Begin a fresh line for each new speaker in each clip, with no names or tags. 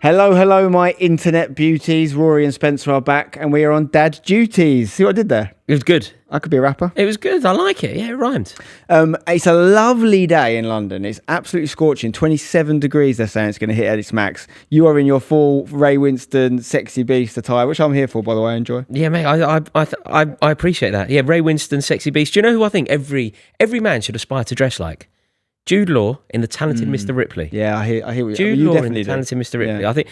Hello, hello, my internet beauties. Rory and Spencer are back, and we are on dad duties. See what I did there?
It was good.
I could be a rapper.
It was good. I like it. Yeah, it rhymed.
It's a lovely day in London. It's absolutely scorching. 27 degrees, they're saying it's going to hit at its max. You are in your full Ray Winston sexy beast attire, which I'm here for, by the way. I enjoy.
Yeah, mate. I appreciate that. Yeah, Ray Winston, sexy beast. Do you know who I think every man should aspire to dress like? Jude Law in The Talented Mr. Ripley.
Yeah, I hear what
Jude
you
Law
definitely
in The Talented Mr. Ripley.
Yeah.
I think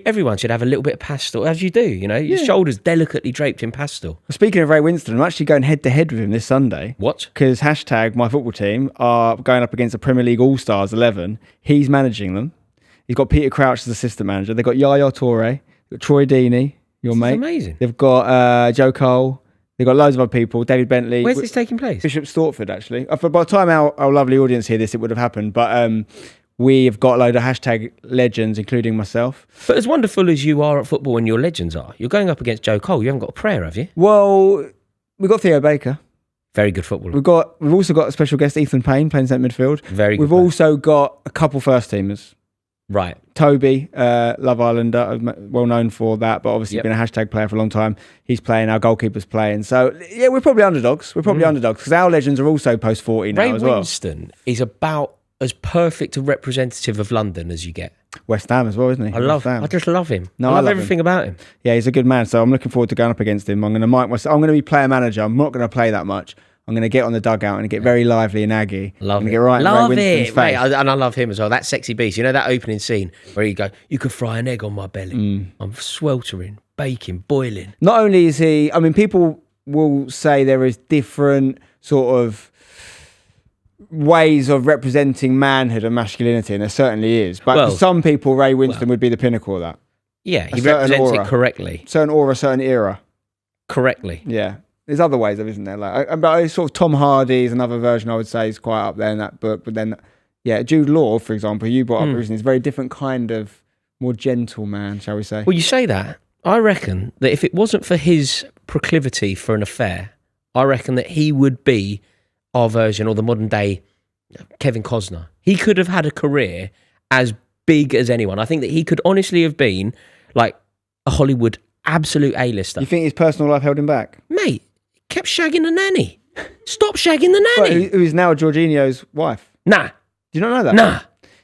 everyone should have a little bit of pastel, as you do, you know, your shoulders delicately draped in pastel.
Well, speaking of Ray Winston, I'm actually going head-to-head with him this Sunday.
What?
Because hashtag my football team are going up against the Premier League All-Stars 11. He's managing them. He's got Peter Crouch as assistant manager. They've got Yaya Toure, got Troy Deeney, your mate.
Amazing.
They've got Joe Cole. They've got loads of other people. David Bentley.
Where's this taking place?
Bishop Stortford, actually. By the time our lovely audience hear this, it would have happened. But we have got a load of hashtag legends, including myself.
But as wonderful as you are at football and your legends are, you're going up against Joe Cole. You haven't got a prayer, have you?
Well, we've got Theo Baker.
Very good footballer.
We've also got a special guest, Ethan Payne, playing centre midfield.
Very good.
We've also got a couple first teamers.
Right.
Toby, Love Islander, well known for that, but obviously been a hashtag player for a long time. He's playing, our goalkeeper's playing. So, yeah, we're probably underdogs. Underdogs because our legends are also post 40 now as well.
Ray Winston is about as perfect a representative of London as you get.
West Ham as well, isn't he?
I just love him.
No,
I love
him.
everything about him.
Yeah, he's a good man. So I'm looking forward to going up against him. I'm going to mic myself. I'm going to be player manager. I'm not going to play that much. I'm going to get on the dugout and get very lively and aggy.
Love it.
Get right
love
in Ray Winston's
it,
face.
mate. And I love him as well. That sexy beast. You know that opening scene where you go, you could fry an egg on my belly. I'm sweltering, baking, boiling.
Not only is he, I mean, people will say there is different sort of ways of representing manhood and masculinity, and there certainly is. But for some people, Ray Winston would be the pinnacle of that.
Yeah, he represents it correctly.
Certain aura, certain era.
Correctly.
Yeah. There's other ways of, isn't there? Like, but sort of Tom Hardy is another version I would say is quite up there in that book. But then, yeah, Jude Law, for example, you brought up recently, is a very different kind of more gentle man, shall we say?
Well, you say that. I reckon that if it wasn't for his proclivity for an affair, I reckon that he would be our version or the modern day Kevin Costner. He could have had a career as big as anyone. I think that he could honestly have been like a Hollywood absolute A-lister.
You think his personal life held him back?
Mate, kept shagging the nanny. Stop shagging the nanny.
Who is now Jorginho's wife?
Nah.
Do you not know that?
Nah.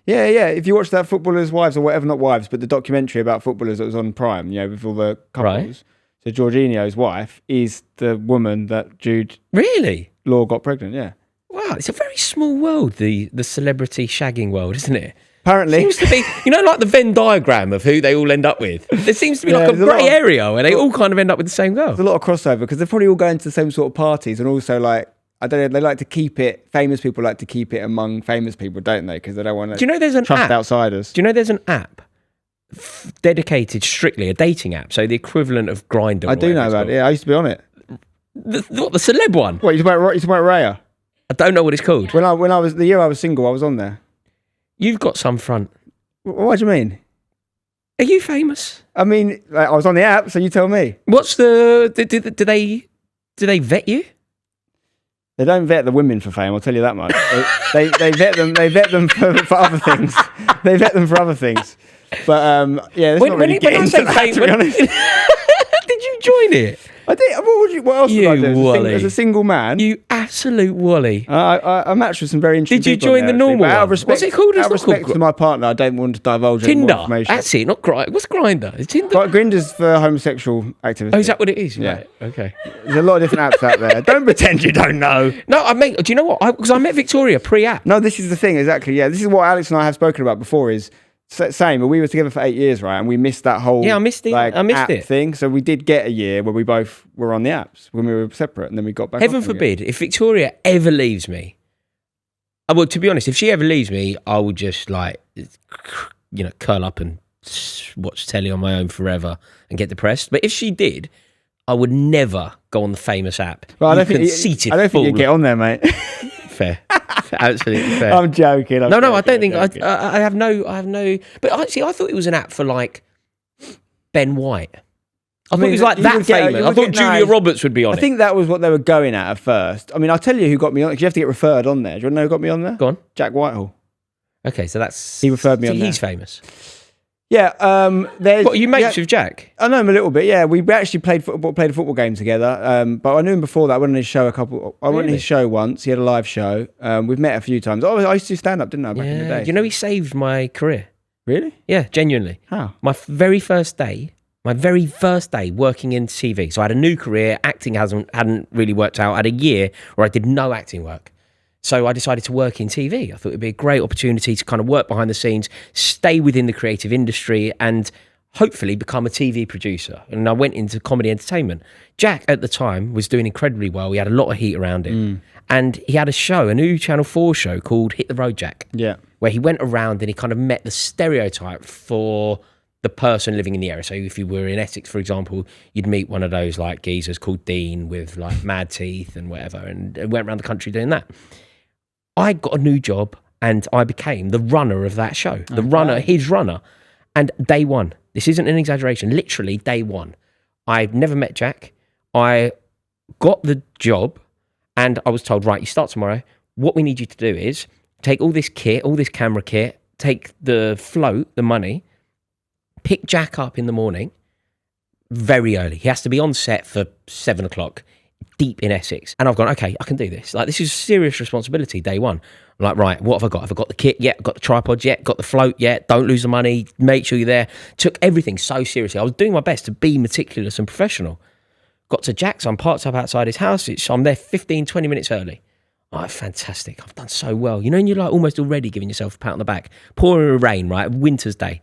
Yeah. If you watch that Footballers' Wives or whatever, not wives, but the documentary about footballers that was on Prime, you know, with all the couples.
Right.
So Jorginho's wife is the woman that Jude
Really?
Law got pregnant, yeah.
Wow, it's a very small world, the celebrity shagging world, isn't it?
Apparently.
Seems to be, you know, like the Venn diagram of who they all end up with. There seems to be like a grey area where they all kind of end up with the same girl.
There's a lot of crossover because they're probably all going to the same sort of parties, and also like, I don't know, they like to keep it, famous people like to keep it among famous people, don't they? Because they don't want to trust outsiders.
Do you know there's an app dedicated strictly, a dating app, so the equivalent of Grindr?
I do know that, yeah, I used to be on it.
The celeb one?
What, you talking about Raya?
I don't know what it's called.
When I was, the year I was single, I was on there.
You've got some front.
What do you mean?
Are you famous?
I mean, like, I was on the app, so you tell me.
What's the... Do they vet you?
They don't vet the women for fame, I'll tell you that much. they vet them. They vet them for other things. They vet them for other things. But yeah, let's not really get into that, to be honest.
Did you join it?
I did. What else would I do as a single man?
You absolute wally.
I matched with some very interesting
people. Did you join the normal one? Out of respect, what's it called?
Out of respect to my partner, I don't want to divulge any more information.
That's it, not Grindr. What's Grindr? It's Tinder.
Grinder's for homosexual activity.
Oh, is that what it is?
Yeah.
Right. Okay.
There's a lot of different apps out there. Don't pretend you don't know.
No, I mean, do you know what? Because I met Victoria pre-app.
No, this is the thing, exactly. Yeah, this is what Alex and I have spoken about before is... Same, but we were together for 8 years, right? And we missed that whole
I missed it
thing. So we did get a year where we both were on the apps when we were separate, and then we got back.
Heaven forbid, if Victoria ever leaves me. Well, to be honest, if she ever leaves me, I would just curl up and watch telly on my own forever and get depressed. But if she did, I would never go on the famous app.
Well, I don't think you'd get on there, mate.
Fair. Absolutely fair.
I'm joking.
No, I don't think I have no. But actually, I thought it was an app for like Ben White. I thought it was like that famous. I thought Julia Roberts would be on it.
I think that was what they were going at first. I mean, I'll tell you who got me on. Because you have to get referred on there. Do you want to know who got me on there?
Go on.
Jack Whiteall.
Okay, so that's
he referred me on there.
He's famous.
Yeah. There's.
What, are you mates with Jack?
I know him a little bit. Yeah, we actually played a football game together. But I knew him before that. I went on his show I went on his show once. He had a live show. We've met a few times. Oh, I used to do stand up, didn't I, back in the day?
You know, he saved my career.
Really?
Yeah, genuinely.
How?
My very first day working in TV. So I had a new career. Acting hadn't really worked out. I had a year where I did no acting work. So I decided to work in TV. I thought it'd be a great opportunity to kind of work behind the scenes, stay within the creative industry, and hopefully become a TV producer. And I went into comedy entertainment. Jack at the time was doing incredibly well. He had a lot of heat around him. And he had a new Channel 4 show called Hit the Road Jack.
Yeah.
Where he went around and he kind of met the stereotype for the person living in the area. So if you were in Essex, for example, you'd meet one of those like geezers called Dean with like mad teeth and whatever, and went around the country doing that. I got a new job and I became the runner of that show, his runner. And day one, this isn't an exaggeration, literally day one, I've never met Jack. I got the job and I was told, right, you start tomorrow. What we need you to do is take all this kit, all this camera kit, take the float, the money, pick Jack up in the morning very early. He has to be on set for 7 o'clock. Deep in Essex. And I've gone, okay, I can do this. Like, this is serious responsibility, day one. I'm like, right, what have I got? Have I got the kit yet? Got the tripod yet? Got the float yet? Don't lose the money. Make sure you're there. Took everything so seriously. I was doing my best to be meticulous and professional. Got to Jack's. I'm parked up outside his house. I'm there 15, 20 minutes early. Oh, fantastic. I've done so well. You know, and you're like almost already giving yourself a pat on the back. Pouring rain, right? Winter's day.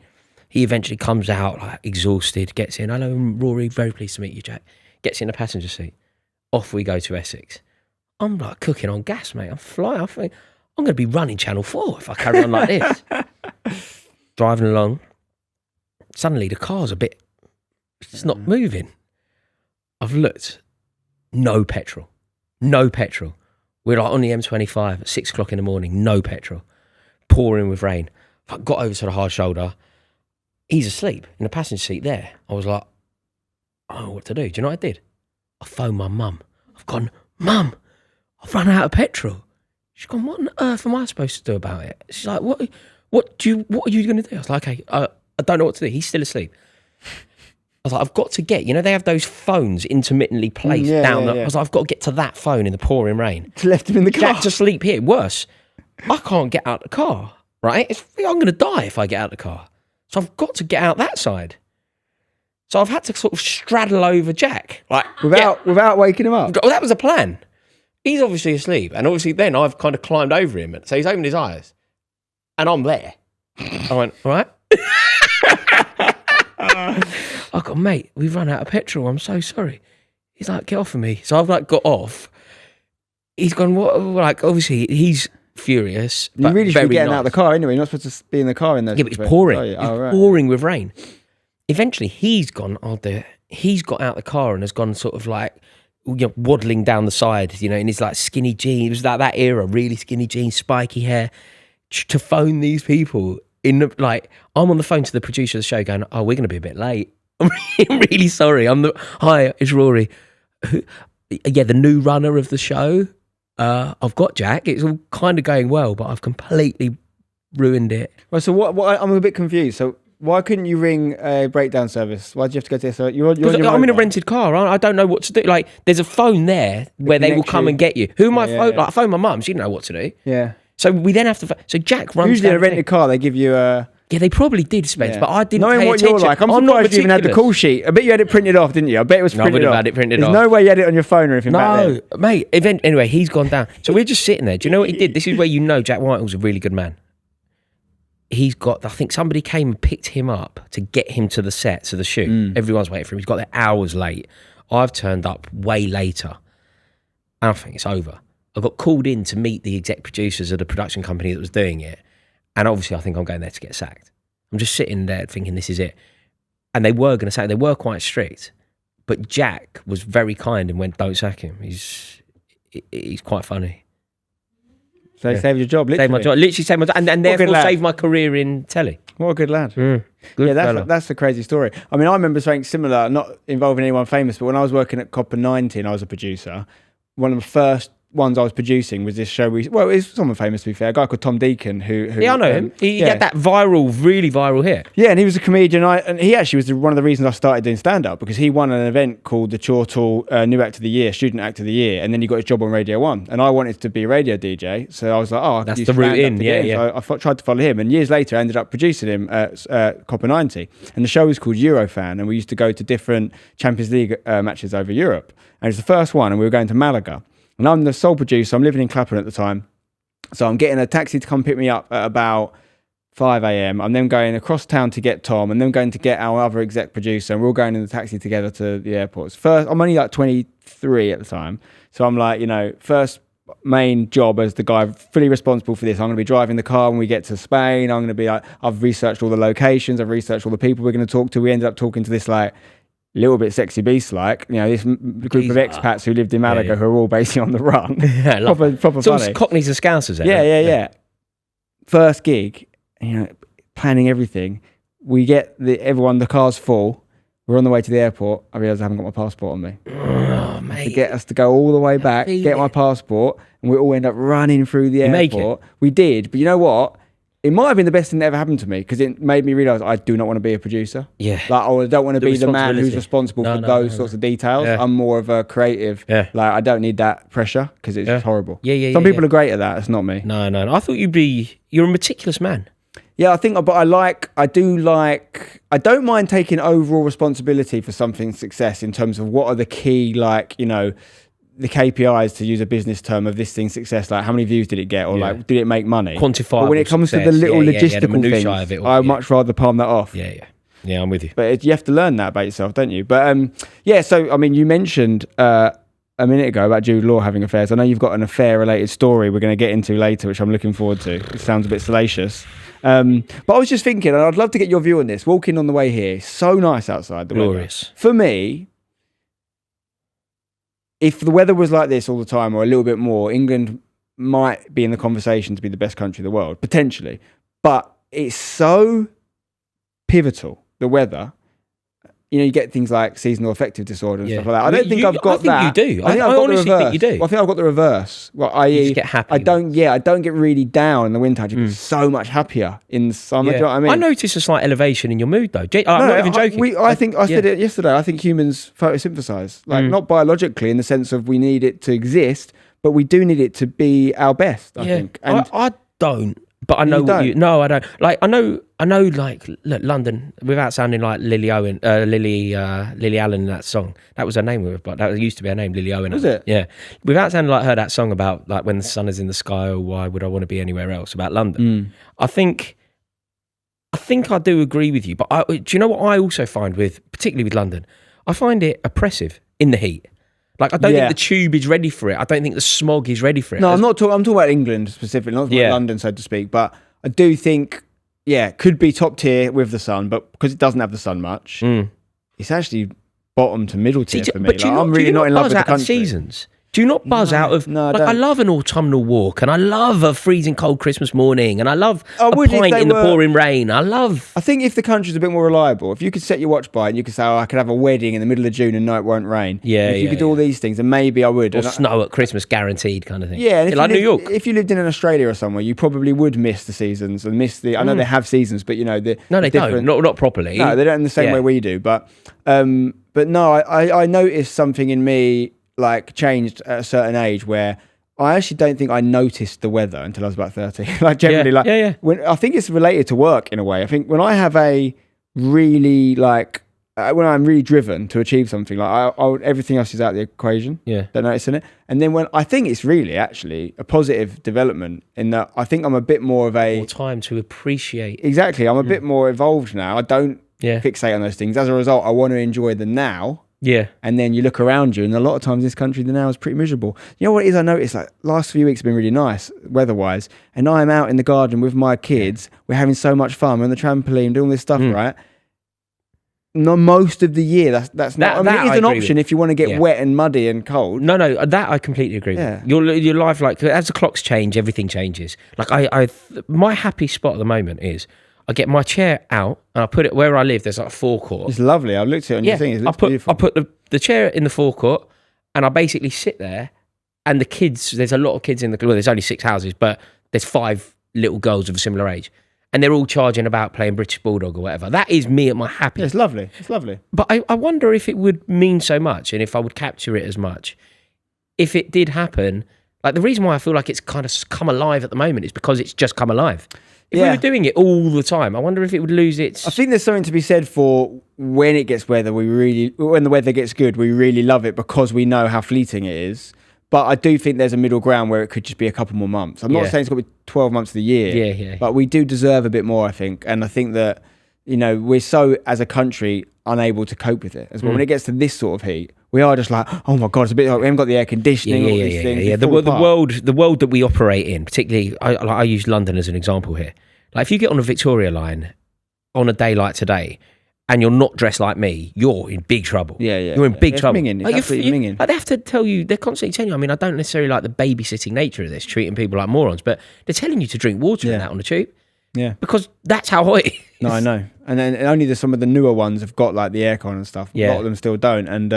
He eventually comes out like exhausted, gets in. Hello, Rory. Very pleased to meet you, Jack. Gets in the passenger seat. Off we go to Essex. I'm like cooking on gas, mate. I'm flying. I think I'm going to be running Channel 4 if I carry on like this. Driving along. Suddenly the car's it's not moving. I've looked. No petrol. We're like on the M25 at 6 o'clock in the morning. No petrol. Pouring with rain. I got over to the hard shoulder. He's asleep in the passenger seat there. I was like, I don't know what to do. Do you know what I did? I phoned my mum. I've gone, Mum, I've run out of petrol. She's gone, what on earth am I supposed to do about it? She's like, what are you going to do? I was like, okay, I don't know what to do. He's still asleep. I was like, I've got to get, they have those phones intermittently placed down. I was like, I've got to get to that phone in the pouring rain.
Left him in the car.
Jack's asleep here. Worse, I can't get out the car, right? I'm going to die if I get out the car. So I've got to get out that side. So I've had to sort of straddle over Jack. Like
without waking him up?
Well, that was a plan. He's obviously asleep. And obviously then I've kind of climbed over him. So he's opened his eyes. And I'm there. I went, all right. I go, mate, we've run out of petrol. I'm so sorry. He's like, get off of me. So I've like got off. He's gone, what? Like, obviously he's furious.
You really should be getting out of the car anyway. You're not supposed to be in the car in there.
Yeah, but it's pouring. It's pouring with rain. Eventually, he's gone, I'll do it. He's got out the car and has gone sort of like, waddling down the side, in his like skinny jeans. It was like that era, really skinny jeans, spiky hair. To phone these people I'm on the phone to the producer of the show going, oh, we're going to be a bit late. I'm really sorry. Hi, it's Rory. The new runner of the show. I've got Jack. It's all kind of going well, but I've completely ruined it.
Well, so what I'm a bit confused. So why couldn't you ring a breakdown service? Why did you have to go to this?
I'm in a rented car. I don't know what to do. Like, there's a phone there where they will come and get you. Who am I phone? Like, I phone my mum. She didn't know what to do.
Yeah.
So we then have to. So Jack runs.
Usually, in a rented car, they give you a.
Yeah, they probably did, Spence, but I didn't
Knowing
pay
what
attention.
you're like, I'm surprised you even had the call sheet. I bet you had it printed off, didn't you? I bet it was printed off.
I would have had it printed off.
There's no way you had it on your phone or anything back then.
No, mate. Anyway, he's gone down. So we're just sitting there. Do you know what he did? This is where Jack Whiteall's a really good man. I think somebody came and picked him up to get him to the set, to the shoot. Everyone's waiting for him. He's got there hours late. I've turned up way later. And I think it's over. I got called in to meet the exec producers of the production company that was doing it. And obviously I think I'm going there to get sacked. I'm just sitting there thinking this is it. And they were going to sack him. They were quite strict. But Jack was very kind and went, don't sack him. He's quite funny.
So he saved your job, literally.
Saved my job. Literally saved my job. And therefore saved my career in telly.
What a good lad.
Good
that's a crazy story. I mean, I remember something similar, not involving anyone famous, but when I was working at Copper 90 and I was a producer, one of the first ones I was producing was this show. It's someone famous, to be fair, a guy called Tom Deacon who
I know him. He had that really viral hit.
Yeah, and he was a comedian. And he actually was one of the reasons I started doing stand-up, because he won an event called the Whiteall New Act of the Year, Student Act of the Year, and then he got his job on Radio 1. And I wanted to be a radio DJ, so I was like, I
that's the route in.
So I tried to follow him, and years later I ended up producing him at Copper 90. And the show was called Eurofan, and we used to go to different Champions League matches over Europe. And it was the first one, and we were going to Malaga. And I'm the sole producer. I'm living in Clapham at the time. So I'm getting a taxi to come pick me up at about 5 a.m. I'm then going across town to get Tom, and then going to get our other exec producer, and we're all going in the taxi together to the airports. First, I'm only like 23 at the time. So I'm like, first main job as the guy fully responsible for this. I'm going to be driving the car when we get to Spain. I'm going to be like, I've researched all the locations. I've researched all the people we're going to talk to. We ended up talking to this like little bit sexy beast, like, this group of expats who lived in Malaga who are all basically on the run. proper
so
funny.
Cockneys and Scousers there.
Yeah. First gig, planning everything. We get the car's full. We're on the way to the airport. I realise I haven't got my passport on me.
Oh, mate.
To get us to go all the way back, get my passport, and we all end up running through the airport. We did, but you know what? It might have been the best thing that ever happened to me, because it made me realise I do not want to be a producer.
Yeah.
Like, I don't want to be the man who's responsible for those sorts of details. Yeah. I'm more of a creative. Yeah. Like, I don't need that pressure, because it's just horrible. Some people are great at that. It's not me.
No. I thought you're a meticulous man.
Yeah, I think, but I don't mind taking overall responsibility for something's success in terms of what are the key, the KPIs, to use a business term, of this thing's success. Like, how many views did it get, or did it make money?
Quantifiable.
But when it comes to the little logistical things,
of it,
I'd much rather palm that off.
Yeah, I'm with you.
But you have to learn that about yourself, don't you? But so I mean, you mentioned a minute ago about Jude Law having affairs. I know you've got an affair-related story we're going to get into later, which I'm looking forward to. It sounds a bit salacious. But I was just thinking, and I'd love to get your view on this. Walking on the way here, so nice outside.
Glorious.
For me, if the weather was like this all the time, or a little bit more, England might be in the conversation to be the best country in the world, potentially. But it's so pivotal, the weather. You get things like seasonal affective disorder and stuff like that. I don't think I've got that.
I think you do.
I
honestly think you do.
Well, I think I've got the reverse. Well, i.e.,
you just get happy.
I don't get really down in the winter. I just get so much happier in the summer. Do you know what I mean?
I noticed a slight elevation in your mood, though. I'm not even joking.
I said it yesterday. I think humans photosynthesize, not biologically in the sense of we need it to exist, but we do need it to be our best. I think. And
I don't. But I know what you. No, I don't. Like, I know. Like, look, London. Without sounding like Lily Allen in that song. That was her name. But that used to be her name, Lily Owen.
Was it?
Yeah. Without sounding like her, that song about like when the sun is in the sky, or why would I want to be anywhere else? About London. I think I do agree with you. But do you know what I also find particularly with London? I find it oppressive in the heat. Like, I don't think the tube is ready for it. I don't think the smog is ready for it.
No, I'm talking about England specifically, not about London, so to speak. But I do think, could be top tier with the sun, but because it doesn't have the sun much, it's actually bottom to middle tier for me. But I'm really not in love with the country.
Seasons? Do you not buzz out of... No, I love an autumnal walk, and I love a freezing cold Christmas morning, and I love a pint in the pouring rain. I
think if the country's a bit more reliable, if you could set your watch by it and you could say, I could have a wedding in the middle of June and know it won't rain. If you could do all these things, then maybe I would.
Or snow at Christmas, guaranteed kind of thing.
Yeah. And
New York.
If you lived in Australia or somewhere, you probably would miss the seasons and miss the... I know they have seasons, but
No, they don't. Not properly.
No, they don't in the same way we do. But no, I noticed something in me changed at a certain age where I actually don't think I noticed the weather until I was about 30. Generally, when I think it's related to work in a way. I think when I have a really when I'm really driven to achieve something, everything else is out of the equation.
Yeah,
don't notice in it. And then when I think it's really actually a positive development in that I think I'm a bit more of more
time to appreciate.
Exactly, I'm a bit more evolved now. I don't fixate on those things. As a result, I want to enjoy the now.
Yeah.
And then you look around you, and a lot of times in this country, the now is pretty miserable. You know what it is I noticed? Last few weeks have been really nice, weather-wise, and I'm out in the garden with my kids. We're having so much fun. We're on the trampoline, doing all this stuff, right? Not most of the year. That's not... it is an option if you want to get wet and muddy and cold.
No, that I completely agree with. Your life, as the clocks change, everything changes. My happy spot at the moment is... I get my chair out and I put it where I live. There's a forecourt.
It's lovely. I've looked at it on your thing. It looks beautiful.
I put the chair in the forecourt and I basically sit there and the kids, there's a lot of kids in the, well, there's only 6 houses, but there's 5 little girls of a similar age. And they're all charging about playing British Bulldog or whatever. That is me at my happiest.
Yeah, it's lovely. It's lovely.
But I wonder if it would mean so much and if I would capture it as much. If it did happen, like the reason why I feel like it's kind of come alive at the moment is because it's just come alive. If we were doing it all the time, I wonder if it would lose its...
I think there's something to be said for when it gets weather, when the weather gets good, we really love it because we know how fleeting it is. But I do think there's a middle ground where it could just be a couple more months. I'm not saying it's got to be 12 months of the year. But we do deserve a bit more, I think. And I think that, we're so, as a country, unable to cope with it as well. When it gets to this sort of heat, we are just like, oh my God, it's a bit like we haven't got the air conditioning, all these things.
Yeah. The world that we operate in, particularly, I use London as an example here. Like if you get on a Victoria line on a day like today, and you're not dressed like me, you're in big trouble. You're in big trouble.
Minging. It's absolutely minging.
Like they have to tell you, they're constantly telling you, I mean, I don't necessarily like the babysitting nature of this, treating people like morons, but they're telling you to drink water and that on the tube. Yeah. Because that's how hot it is.
No, I know. And then only some of the newer ones have got like the aircon and stuff. A lot of them still don't. And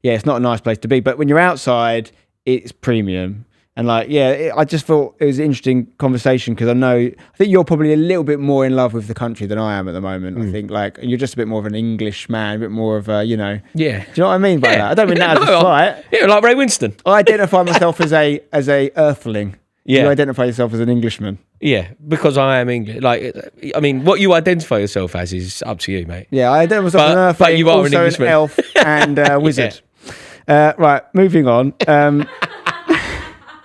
it's not a nice place to be. But when you're outside, it's premium. And I just thought it was an interesting conversation because I think you're probably a little bit more in love with the country than I am at the moment. I think you're just a bit more of an English man, a bit more of a, Yeah. Do you know what I mean by that? I don't mean that as a slight.
Yeah, like Ray Winston.
I identify myself as a earthling. Yeah. You identify yourself as an Englishman.
Yeah, because I am English. What you identify yourself as is up to you, mate.
Yeah, I identify myself as an earthling, but you are also an elf and a wizard. Right, moving on.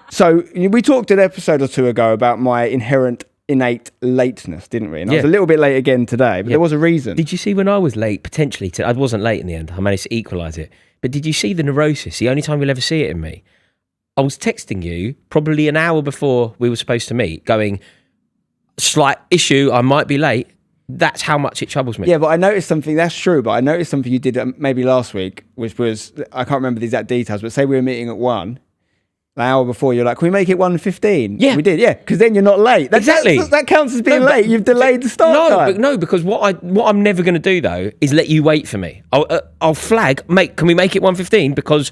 So we talked an episode or two ago about my innate lateness, didn't we? And I was a little bit late again today, but there was a reason.
Did you see when I was late, potentially? I wasn't late in the end. I managed to equalise it. But did you see the neurosis? The only time you'll ever see it in me. I was texting you probably an hour before we were supposed to meet, going, slight issue, I might be late. That's how much it troubles me.
Yeah, but I noticed something, that's true, but I noticed something you did maybe last week, which was, I can't remember the exact details, but say we were meeting at 1. An hour before, you're like, can we make it 1:15?
Yeah.
We did, because then you're not late.
Exactly.
That counts as being late. You've delayed the start time.
Because what I'm never going to do, though, is let you wait for me. I'll flag, mate, can we make it 1:15? Because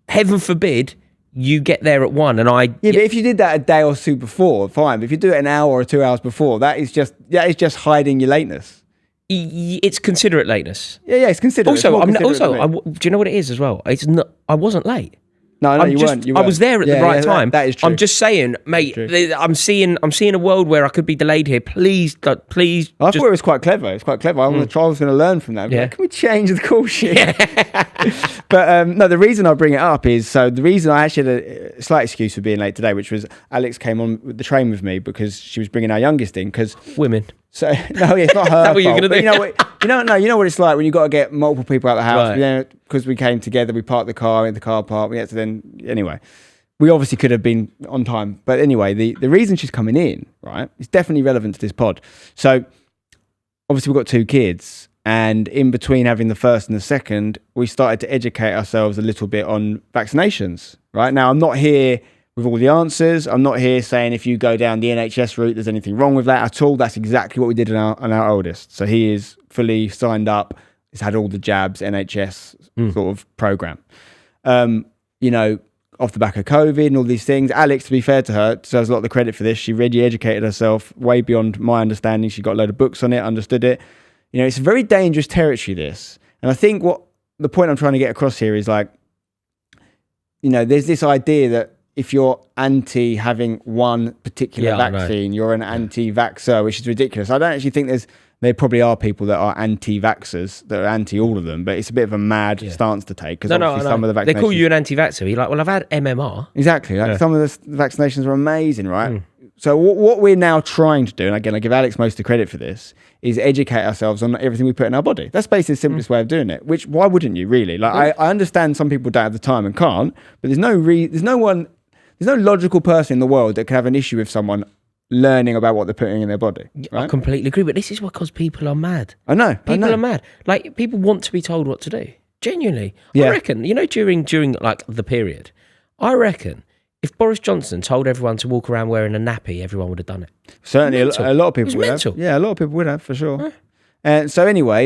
heaven forbid you get there at 1 and I...
Yeah, but if you did that a day or two before, fine. But if you do it an hour or 2 hours before, that is just hiding your lateness.
It's considerate lateness.
Yeah, it's considerate.
Also, do you know what it is as well? It's not. I wasn't late.
No, you weren't.
I was there at the right time.
That is true.
I'm just saying, mate. I'm seeing a world where I could be delayed here. Please. I thought it was quite clever. It's quite clever. I was going to learn from that. Like, can we change the call sheet? But no, the reason I bring it up is the reason I actually had a slight excuse for being late today, which was Alex came on the train with me because she was bringing our youngest in. Because women.
So no, it's not her.
Is that what you're going to do?
You know what it's like when you got to get multiple people out of the house. Because we came together, we parked the car in the car park. We had to then anyway. We obviously could have been on time, but anyway, the reason she's coming in, right, is definitely relevant to this pod. So obviously we've got 2 kids, and in between having the first and the second, we started to educate ourselves a little bit on vaccinations. Right now, I'm not here with all the answers. I'm not here saying if you go down the NHS route, there's anything wrong with that at all. That's exactly what we did on our oldest. So he is fully signed up. He's had all the jabs, NHS sort of program. Off the back of COVID and all these things. Alex, to be fair to her, deserves a lot of the credit for this. She really educated herself way beyond my understanding. She got a load of books on it, understood it. It's a very dangerous territory, this. And I think what the point I'm trying to get across here is there's this idea that if you're anti having one particular vaccine, you're an anti-vaxxer, which is ridiculous. I don't actually think there probably are people that are anti-vaxxers, that are anti all of them, but it's a bit of a mad stance to take. Because some of the vaccinations...
They call you an anti-vaxxer. You're like, well, I've had MMR.
Exactly. Some of the vaccinations are amazing, right? So what we're now trying to do, and again, I give Alex most of the credit for this, is educate ourselves on everything we put in our body. That's basically the simplest way of doing it, which, why wouldn't you, really? I understand some people don't have the time and can't, but there's no logical person in the world that can have an issue with someone learning about what they're putting in their body. Right?
I completely agree, but this is because people are mad.
I know.
People are mad. People want to be told what to do. Genuinely. Yeah. I reckon, during the period, I reckon if Boris Johnson told everyone to walk around wearing a nappy, everyone would have done it.
Certainly, a lot of people would have. Yeah, a lot of people would have, for sure. And so anyway,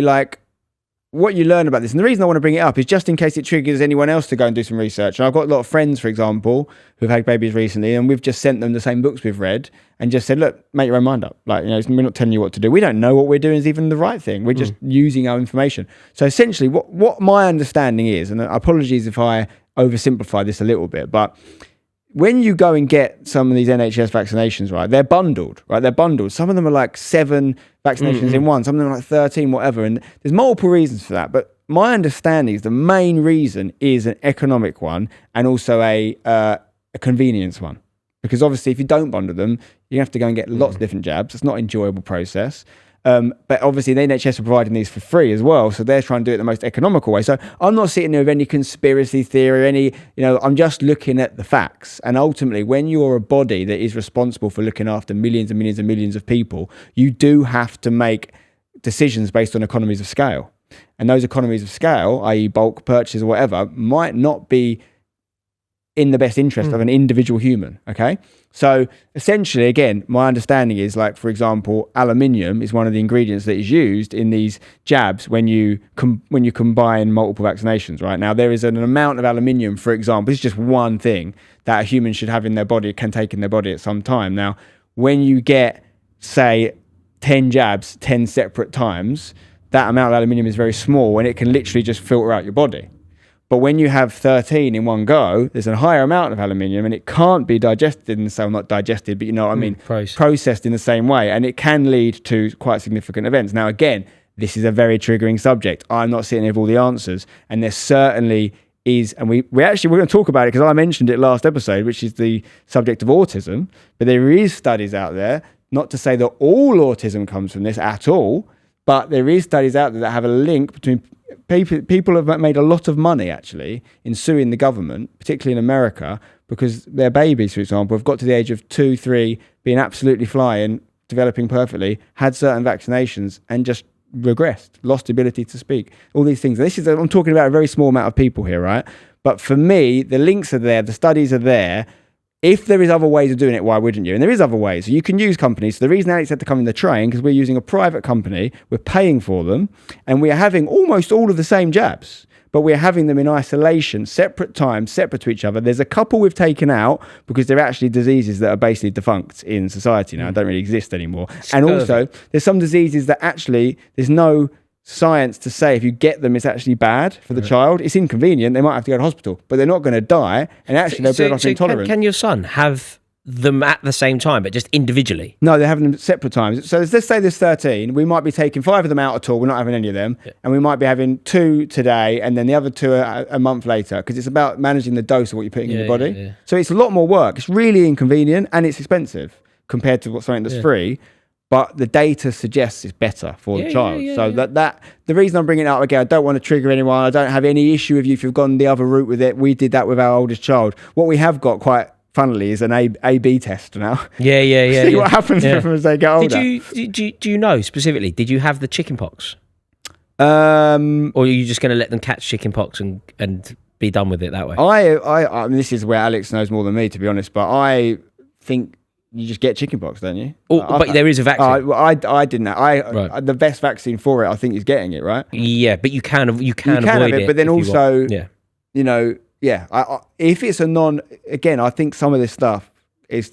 what you learn about this, and the reason I want to bring it up is just in case it triggers anyone else to go and do some research. And I've got a lot of friends, for example, who've had babies recently, and we've just sent them the same books we've read and just said, look, make your own mind up. Like, we're not telling you what to do. We don't know what we're doing is even the right thing. We're just using our information. So essentially what my understanding is, and apologies if I oversimplify this a little bit, but when you go and get some of these NHS vaccinations, right, they're bundled, right? They're bundled. Some of them are like 7 vaccinations in one. Some of them are like 13, whatever. And there's multiple reasons for that. But my understanding is the main reason is an economic one and also a convenience one. Because obviously, if you don't bundle them, you have to go and get lots of different jabs. It's not an enjoyable process. But obviously the NHS are providing these for free as well, so they're trying to do it the most economical way. So I'm not sitting there with any conspiracy theory, I'm just looking at the facts. And ultimately, when you're a body that is responsible for looking after millions and millions and millions of people, you do have to make decisions based on economies of scale. And those economies of scale, i.e. bulk purchases or whatever, might not be in the best interest of an individual human, okay? So essentially, again, my understanding is, like, for example, aluminium is one of the ingredients that is used in these jabs when you combine multiple vaccinations, right? Now, there is an amount of aluminium, for example, it's just one thing that a human should have in their body, can take in their body at some time. Now, when you get, say, 10 jabs 10 separate times, that amount of aluminium is very small and it can literally just filter out your body. But when you have 13 in one go, there's a higher amount of aluminium and it can't be digested in the same, not digested, but processed in the same way. And it can lead to quite significant events. Now, again, this is a very triggering subject. I'm not sitting here with all the answers. And there certainly is, and we're going to talk about it because I mentioned it last episode, which is the subject of autism. But there is studies out there, not to say that all autism comes from this at all, but there is studies out there that have a link between people have made a lot of money actually in suing the government, particularly in America, because their babies, for example, have got to the age of 2, 3, being absolutely flying, developing perfectly, had certain vaccinations and just regressed, lost ability to speak, all these things. I'm talking about a very small amount of people here, right? But for me, the links are there, the studies are there. If there is other ways of doing it, why wouldn't you? And there is other ways. You can use companies. So the reason Alex had to come in the train, because we're using a private company, we're paying for them, and we are having almost all of the same jabs, but we're having them in isolation, separate times, separate to each other. There's a couple we've taken out because they're actually diseases that are basically defunct in society now, don't really exist anymore. And also, there's some diseases that actually, there's no science to say if you get them it's actually bad for the child. It's inconvenient, they might have to go to hospital, but they're not going to die, and actually they'll build up intolerance.
Can your son have them at the same time but just individually?
No, they're having them separate times. So let's say there's 13, we might be taking 5 of them out at all, we're not having any of them, and we might be having 2 today and then the other 2 a month later, because it's about managing the dose of what you're putting in your body. So it's a lot more work, it's really inconvenient and it's expensive compared to something that's free. But the data suggests it's better for the child. That the reason I'm bringing it up again, I don't want to trigger anyone. I don't have any issue with you if you've gone the other route with it. We did that with our oldest child. What we have got, quite funnily, is an A/B test now. See what happens with them as they get older.
Do you know specifically? Did you have the chickenpox? Or are you just going to let them catch chickenpox and be done with it that way?
I mean, this is where Alex knows more than me, to be honest. But I think you just get chickenpox, don't you?
But there is a vaccine.
I didn't know. The best vaccine for it, I think, is getting it, right?
Yeah, but you can avoid it.
But then also, if it's again, I think some of this stuff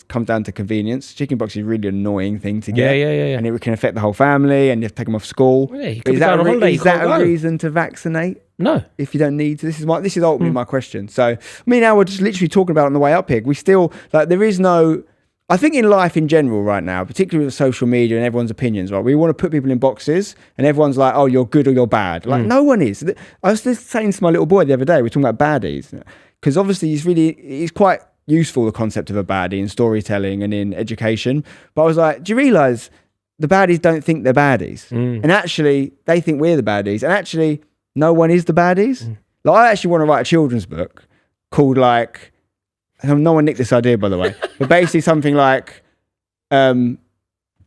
comes down to convenience. Chickenpox is a really annoying thing to get. And it can affect the whole family, and you have to take them off school.
You
is that a reason to vaccinate?
No.
If you don't need to. This is ultimately my question. So, I mean, now we're just literally talking about it on the way up here. We still, there is no... I think in life in general right now, particularly with social media and everyone's opinions, right? We want to put people in boxes and everyone's like, oh, you're good or you're bad. Like, no one is. I was just saying to my little boy the other day, we were talking about baddies. Because obviously it's quite useful, the concept of a baddie in storytelling and in education. But I was like, do you realise the baddies don't think they're baddies? And actually, they think we're the baddies. And actually, no one is the baddies. Like, I actually want to write a children's book called no one nicked this idea, by the way, but basically something like the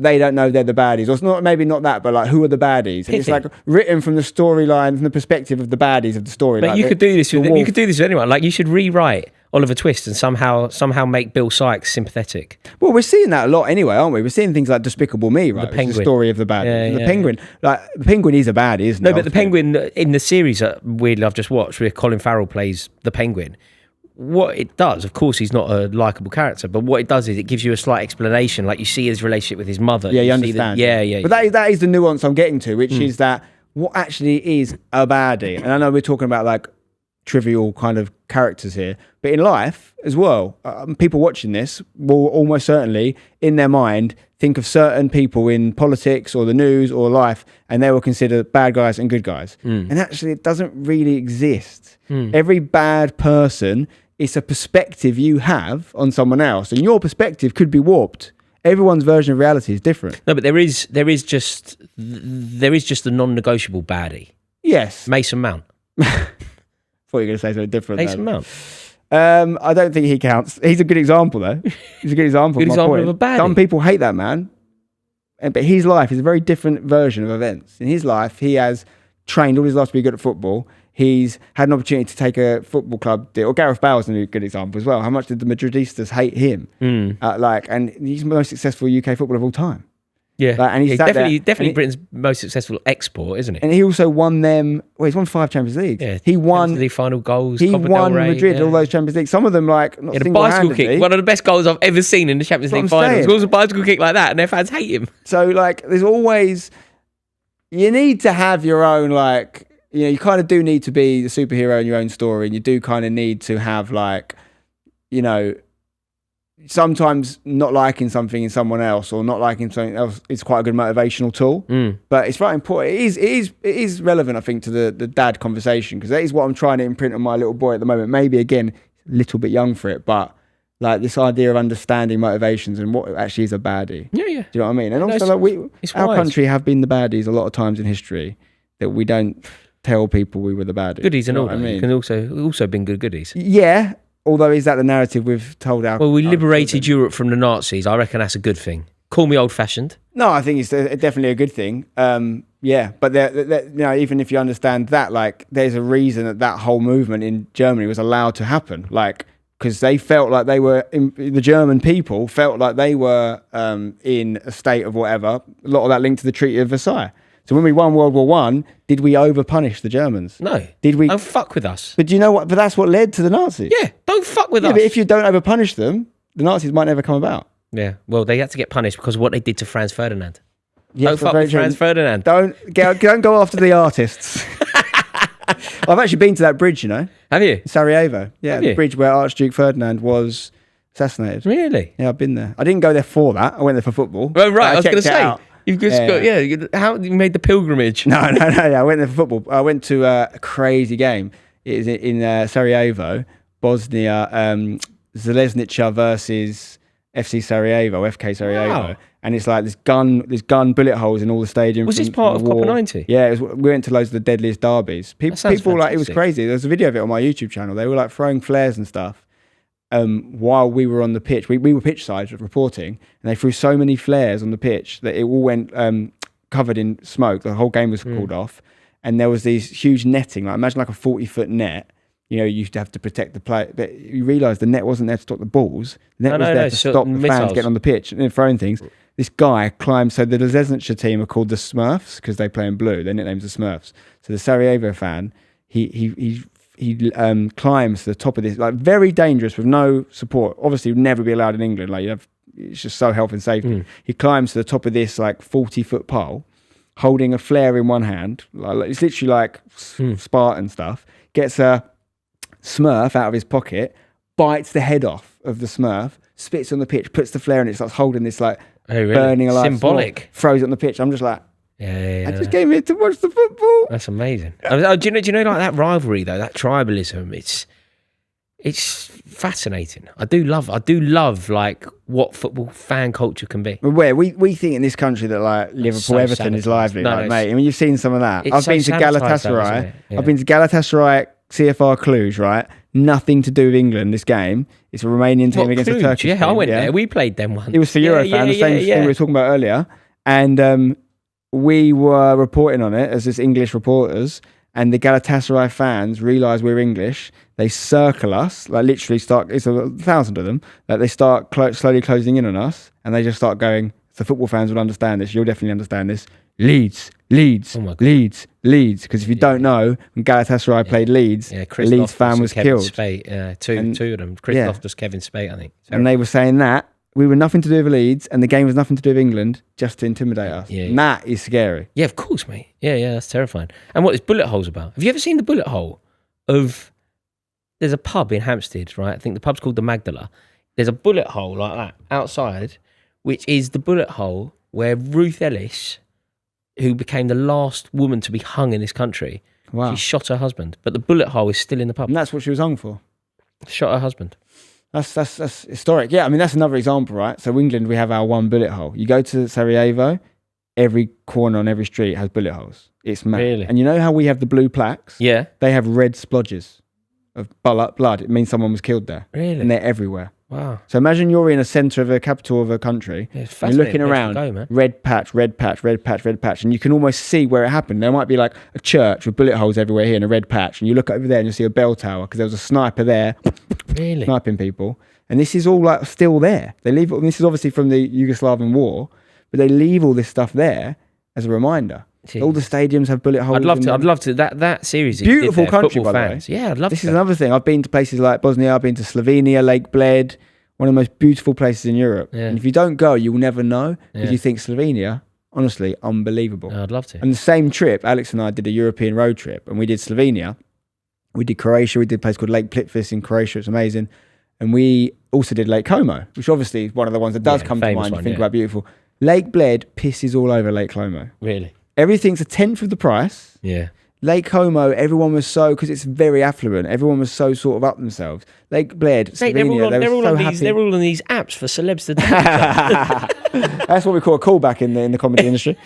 they don't know they're the baddies, or it's not, maybe not that, but like, who are the baddies? And it's like written from the storyline, from the perspective of the baddies of the story.
But
like
you could do this with anyone. Like, you should rewrite Oliver Twist and somehow make Bill Sykes sympathetic.
Well, we're seeing that a lot anyway, aren't we? We're seeing things like Despicable Me, right?
The Penguin.
It's the story of the baddie. The Penguin. Like, the Penguin is a baddie, isn't it?
No, but the Penguin in the series that weirdly I've just watched, where Colin Farrell plays the Penguin, what it does, of course, he's not a likeable character, but what it does is it gives you a slight explanation. Like, you see his relationship with his mother.
Yeah, you understand. But that is the nuance I'm getting to, which is that what actually is a baddie. And I know we're talking about like trivial kind of characters here, but in life as well, people watching this will almost certainly, in their mind, think of certain people in politics or the news or life, and they will consider bad guys and good guys. And actually, it doesn't really exist. Every bad person is a perspective you have on someone else, and your perspective could be warped. Everyone's version of reality is different.
No, but there is just a non-negotiable baddie.
Yes,
Mason Mount.
I thought you were going to say something different.
Mason Mount.
I don't think he counts. He's a good example, though. He's a good example.
Good example of a baddie.
Some people hate that man, but his life is a very different version of events. In his life, he has trained all his life to be good at football. He's had an opportunity to take a football club deal. Or Gareth Bale's a good example as well. How much did the Madridistas hate him? And he's the most successful UK footballer of all time.
Yeah,
and he's
definitely Britain's most successful export, isn't he?
And he also won them. Well, he's won 5 Champions Leagues.
Yeah,
he won
Champions League final goals.
He
Copa
won
del Rey,
Madrid, all those Champions Leagues. Some of them like not
the bicycle kick, one of the best goals I've ever seen in the Champions League final. He scores a bicycle kick like that, and their fans hate him.
So like, there's always, you need to have your own like. You kind of do need to be the superhero in your own story, and you do kind of need to have like, sometimes not liking something in someone else or not liking something else is quite a good motivational tool. But it's very important. It is relevant, I think, to the dad conversation, because that is what I'm trying to imprint on my little boy at the moment. Maybe again, a little bit young for it, but like this idea of understanding motivations and what actually is a baddie.
Yeah.
Do you know what I mean? And also, our country have been the baddies a lot of times in history that we don't tell people we were the baddies.
Goodies and all that. I mean? Can also been good goodies.
Yeah, although is that the narrative we've told our...
Well, we liberated Europe from the Nazis. I reckon that's a good thing. Call me old-fashioned.
No, I think it's definitely a good thing. Yeah, but even if you understand that, like, there's a reason that whole movement in Germany was allowed to happen. Like, because they felt like they were... the German people felt like they were in a state of whatever. A lot of that linked to the Treaty of Versailles. So when we won World War I, did we over-punish the Germans?
No.
Did we?
Don't fuck with us.
But do you know what? But that's what led to the Nazis.
Yeah, don't fuck with us.
But if you don't over-punish them, the Nazis might never come about.
Yeah, well, they had to get punished because of what they did to Franz Ferdinand.
Yes,
don't fuck with Franz Ferdinand.
Don't go after the artists. I've actually been to that bridge,
Have you?
Sarajevo. Yeah, the bridge where Archduke Ferdinand was assassinated.
Really?
Yeah, I've been there. I didn't go there for that. I went there for football.
Oh, right, I was going to say. You've just how you made the pilgrimage?
No. Yeah, I went there for football. I went to a crazy game. It is in Sarajevo, Bosnia, Željeznica versus FC Sarajevo, FK Sarajevo.
Wow.
And it's like this gun bullet holes in all the stadiums.
Was this part of Copa 90?
Yeah, we went to loads of the deadliest derbies. People like, it was crazy. There's a video of it on my YouTube channel. They were like throwing flares and stuff. While we were on the pitch, we were pitch side reporting, and they threw so many flares on the pitch that it all went covered in smoke. The whole game was called off, and there was these huge netting. Like, imagine like a 40-foot net. You used to have to protect the play, but you realise the net wasn't there to stop the balls. The net was there to stop the fans getting on the pitch and throwing things. This guy climbed. So the Željeznica team are called the Smurfs because they play in blue. Their nickname's the Smurfs. So the Sarajevo fan, he climbs to the top of this, like, very dangerous with no support. Obviously, would never be allowed in England. Like, it's just so health and safety. He climbs to the top of this like 40-foot pole, holding a flare in one hand. Like, it's literally like Spartan stuff. Gets a Smurf out of his pocket, bites the head off of the Smurf, spits on the pitch, puts the flare in it, starts holding this like burning alive,
symbolic,
throws it on the pitch. I'm just like,
yeah.
I just came here to watch the football.
That's amazing. Do you know like that rivalry though, that tribalism? It's fascinating. I do love like what football fan culture can be.
Where we think in this country that like Liverpool, Everton is lively, mate. I mean, you've seen some of that. I've been to Galatasaray. I've been to Galatasaray CFR Cluj, right? Nothing to do with England, this game. It's a Romanian team against a Turkish team.
Yeah, I went there. We played them once.
It was for Eurofan, the same thing we were talking about earlier. And we were reporting on it as this English reporters. And the Galatasaray fans realise we're English. They circle us, like literally it's 1,000 of them. Like they start slowly closing in on us. And they just start going, the football fans will understand this. You'll definitely understand this. Leeds. Leeds. Because if you don't know, when Galatasaray played Leeds, a Leeds fan was killed.
Spate, two of them. Chris Loftus, Kevin Spate, I think.
And they were saying that we were nothing to do with Leeds, and the game was nothing to do with England, just to intimidate us. Yeah, and that is scary.
Yeah, of course, mate. Yeah, that's terrifying. And what is bullet holes about? Have you ever seen the bullet hole of? There's a pub in Hampstead, right? I think the pub's called the Magdala. There's a bullet hole like that outside, which is the bullet hole where Ruth Ellis, who became the last woman to be hung in this country. Wow. She shot her husband, but the bullet hole is still in the pub.
And that's what she was hung for?
Shot her husband.
That's historic. Yeah, I mean, that's another example, right? So England, we have our one bullet hole. You go to Sarajevo, every corner on every street has bullet holes. It's mad.
Really?
And you know how we have the blue plaques?
Yeah.
They have red splodges of blood. It means someone was killed there.
Really?
And they're everywhere.
Wow.
So imagine you're in a centre of a capital of a country.
Yeah,
and you're looking around, red patch, and you can almost see where it happened. There might be like a church with bullet holes everywhere here and a red patch, and you look over there and you see a bell tower because there was a sniper there,
really
sniping people. And this is all like still there. They leave. This is obviously from the Yugoslavian war, but they leave all this stuff there as a reminder. Jeez. All the stadiums have bullet holes.
I'd love to. That series.
Beautiful country, by the way.
Yeah, I'd love to.
This is another thing. I've been to places like Bosnia. I've been to Slovenia, Lake Bled, one of the most beautiful places in Europe. Yeah. And if you don't go, you'll never know because you think Slovenia, honestly, unbelievable.
No, I'd love to.
And the same trip, Alex and I did a European road trip, and we did Slovenia. We did Croatia. We did a place called Lake Plitvice in Croatia. It's amazing. And we also did Lake Como, which obviously is one of the ones that does come to mind. You think about beautiful. Lake Bled pisses all over Lake Como.
Really?
Everything's a tenth of the price.
Yeah.
Lake Como, everyone was so, because it's very affluent, everyone was so sort of up themselves. Lake Bled, Slovenia,
they're all on these apps for celebs to do.
That's what we call a callback in the comedy industry.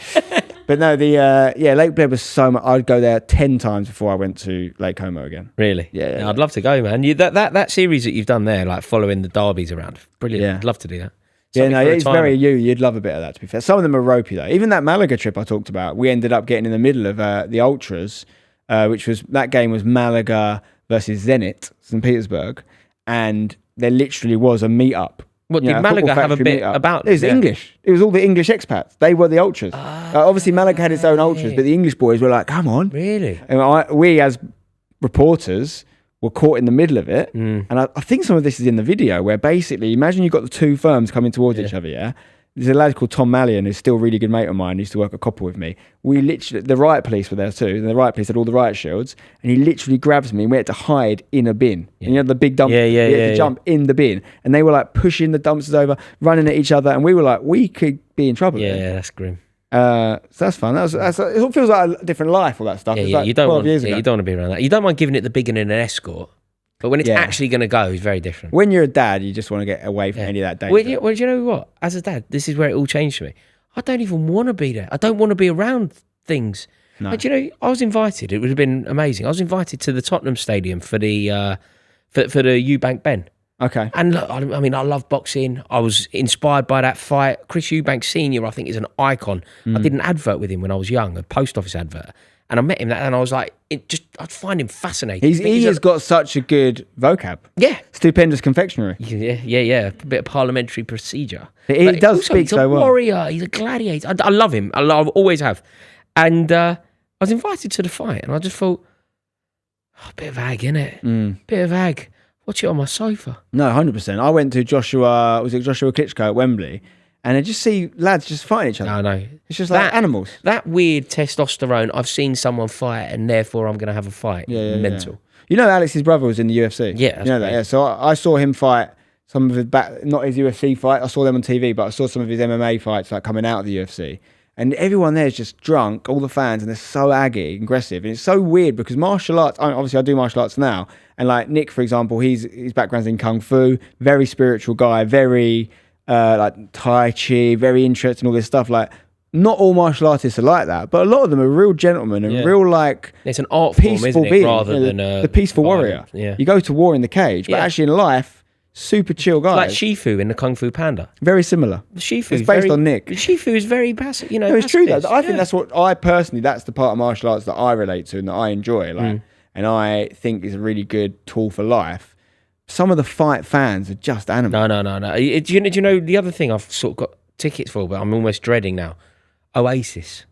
But no, Lake Bled was so much. I'd go there 10 times before I went to Lake Como again.
Really?
Yeah.
I'd love to go, man. That series that you've done there, like following the derbies around, brilliant. Yeah. I'd love to do that.
It's very you. You'd love a bit of that, to be fair. Some of them are ropey, though. Even that Malaga trip I talked about, we ended up getting in the middle of the Ultras, that game was Malaga versus Zenit, St. Petersburg, and there literally was a meet-up.
What, did Malaga have a bit about?
It was English. It was all the English expats. They were the Ultras. Obviously, Malaga had its own Ultras, but the English boys were like, come on.
Really?
And we, as reporters, were caught in the middle of it. And I think some of this is in the video where basically, imagine you've got the two firms coming towards each other, yeah? There's a lad called Tom Mallion who's still a really good mate of mine, who used to work at Copper with me. We literally, the riot police were there too, and the riot police had all the riot shields, and he literally grabs me and we had to hide in a bin. And you know the big dump, we had to jump in the bin. And they were like pushing the dumpsters over, running at each other, and we were like, we could be in trouble.
Yeah, that's grim.
So that's fun. It feels like a different life, all that stuff.
Yeah, you don't want to be around that. You don't mind giving it the big and an escort. But when it's actually going to go, it's very different.
When you're a dad, you just want to get away from any of that danger.
Well, do you know what? As a dad, this is where it all changed for me. I don't even want to be there. I don't want to be around things. No. But, I was invited. It would have been amazing. I was invited to the Tottenham Stadium for the for the Eubank Ben.
Okay.
And look, I mean, I love boxing. I was inspired by that fight. Chris Eubank Sr., I think, is an icon. I did an advert with him when I was young, a post office advert. And I met him, and I was like, I'd find him fascinating.
He has got such a good vocab.
Yeah.
Stupendous confectionery.
Yeah. A bit of parliamentary procedure.
He does speak so well.
He's a warrior. He's a gladiator. I love him. I always have. And I was invited to the fight, and I just thought, a bit of ag, innit? Bit of ag. Watch it on my sofa.
No, 100%. I went to Joshua Klitschko at Wembley, and I just see lads just fighting each other.
No.
It's just like animals.
That weird testosterone, I've seen someone fight and therefore I'm going to have a fight.
Yeah.
Mental.
You know Alex's brother was in the UFC?
Yeah.
You know that? Yeah. So I saw him fight some of his not his UFC fight. I saw them on TV, but I saw some of his MMA fights like coming out of the UFC. And everyone there is just drunk, all the fans, and they're so aggy, aggressive. And it's so weird because martial arts, obviously I do martial arts now. And like Nick, for example, his background's in Kung Fu, very spiritual guy, very... like Tai Chi, very interested in all this stuff. Like not all martial artists are like that, but a lot of them are real gentlemen and real like
it's an art form, isn't it?
beings,
Rather than
the peaceful warrior.
Yeah.
You go to war in the cage, but actually in life, super chill guys.
Like Shifu in the Kung Fu Panda.
Very similar.
Shifu
it's based on Nick.
Shifu is very passive. You know,
no, it's true though. I think that's what I personally. That's the part of martial arts that I relate to and that I enjoy. Like, and I think is a really good tool for life. Some of the fight fans are just animals.
No. Do you know the other thing I've sort of got tickets for, but I'm almost dreading now? Oasis.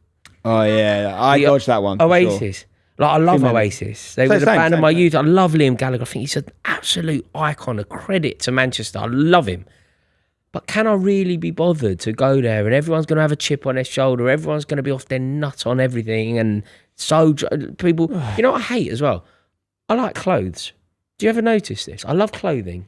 Oh yeah, I dodged that one.
Oasis.
Sure.
Like I love Oasis. They were the band of my youth. I love Liam Gallagher. I think he's an absolute icon, a credit to Manchester. I love him. But can I really be bothered to go there and everyone's going to have a chip on their shoulder, everyone's going to be off their nut on everything, and so people, you know what I hate as well? I like clothes. Do you ever notice this? I love clothing.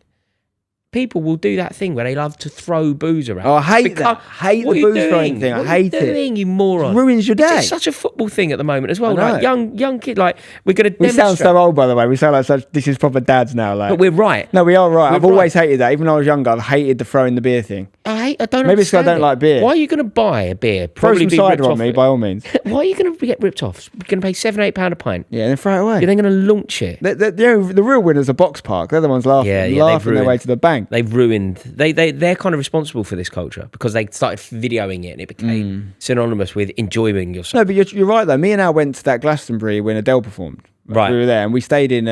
People will do that thing where they love to throw booze around.
Oh, I hate that. Hate the booze throwing thing. I hate it.
What are you doing, you moron?
It ruins your day.
It's such a football thing at the moment as well. Like young kid, like we're going to.
We sound so old, by the way. We sound like such. This is proper dads now. Like,
but we're right.
No, we are right. I've always hated that. Even when I was younger, I hated the throwing the beer thing.
I don't.
Maybe it's because I don't like beer.
Why are you going to buy a beer?
Throw some cider on me, by all means.
Why are you going to get ripped off? You're going to pay £7-8 a pint.
Yeah, and then throw it away.
You're then going to launch it.
The real winners are Box Park. They're the ones laughing their way to the bank.
They've ruined. They're kind of responsible for this culture because they started videoing it and it became synonymous with enjoying yourself.
No, but you're right though. Me and Al went to that Glastonbury when Adele performed.
Right,
we were there and we stayed in.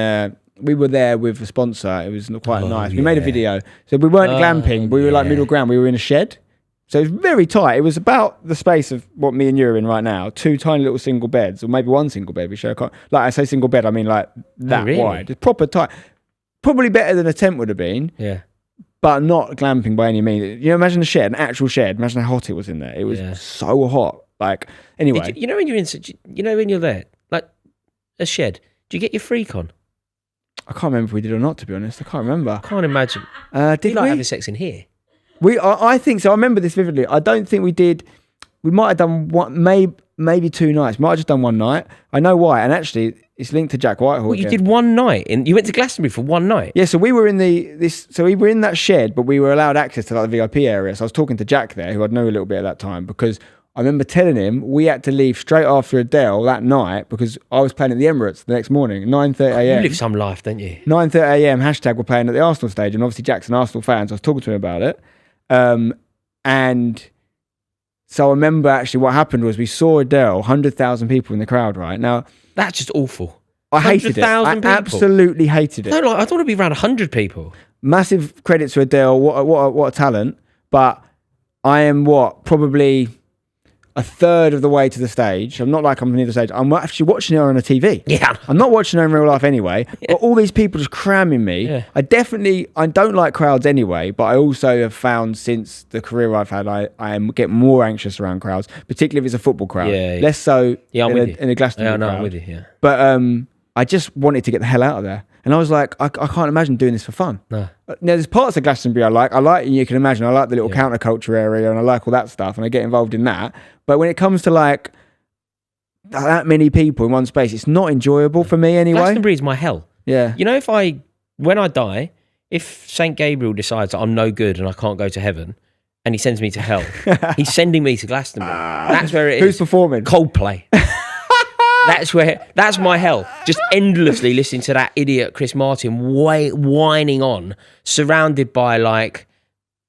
We were there with a sponsor. It was quite nice. We made a video, so we weren't glamping. We were like middle ground. We were in a shed, so it was very tight. It was about the space of what me and you are in right now. 2 tiny little single beds, or maybe 1 single bed. Like I say, single bed. I mean like that wide. It's proper tight. Probably better than a tent would have been.
Yeah.
But not glamping by any means. You know, imagine a shed, an actual shed. Imagine how hot it was in there. It was so hot. Like, anyway.
You know when you're in, when you're there, like a shed, do you get your freak on?
I can't remember if we did or not, to be honest. I can't remember.
I can't imagine.
Did
you like
we?
having sex in here?
I think so. I remember this vividly. I don't think we did. We might have done one, maybe 2 nights. Might have just done 1 night. I know why. And actually, it's linked to Jack Whiteall.
Well, you did 1 night, and you went to Glastonbury for 1 night.
Yeah, so we were in we were in that shed, but we were allowed access to like the VIP area. So I was talking to Jack there, who I'd know a little bit at that time, because I remember telling him we had to leave straight after Adele that night because I was playing at the Emirates the next morning, 9:30 a.m.
You live some life, don't you?
9:30 a.m. hashtag we're playing at the Arsenal stadium. Obviously, Jack's an Arsenal fan, so I was talking to him about it. And so I remember actually what happened was we saw Adele, 100,000 people in the crowd, right? Now,
that's just awful.
I hated it. I absolutely hated it.
I don't want to be around 100 people.
Massive credit to Adele. What a talent. But I am probably a third of the way to the stage. I'm not like I'm near the stage. I'm actually watching her on a TV.
Yeah.
I'm not watching her in real life anyway. Yeah. But all these people just cramming me. Yeah. I don't like crowds anyway, but I also have found since the career I've had, I get more anxious around crowds, particularly if it's a football crowd. Yeah. Less so in a Glastonbury crowd.
I'm with you, yeah.
But I just wanted to get the hell out of there. And I was like, I can't imagine doing this for fun. No. Now, there's parts of Glastonbury I like, you can imagine, I like the little counterculture area and I like all that stuff and I get involved in that. But when it comes to like that many people in one space, it's not enjoyable for me anyway.
Glastonbury is my hell.
Yeah.
You know, when I die, if St. Gabriel decides that I'm no good and I can't go to heaven and he sends me to hell, he's sending me to Glastonbury. That's where it is.
Who's performing?
Coldplay. That's my hell. Just endlessly listening to that idiot Chris Martin whining on, surrounded by like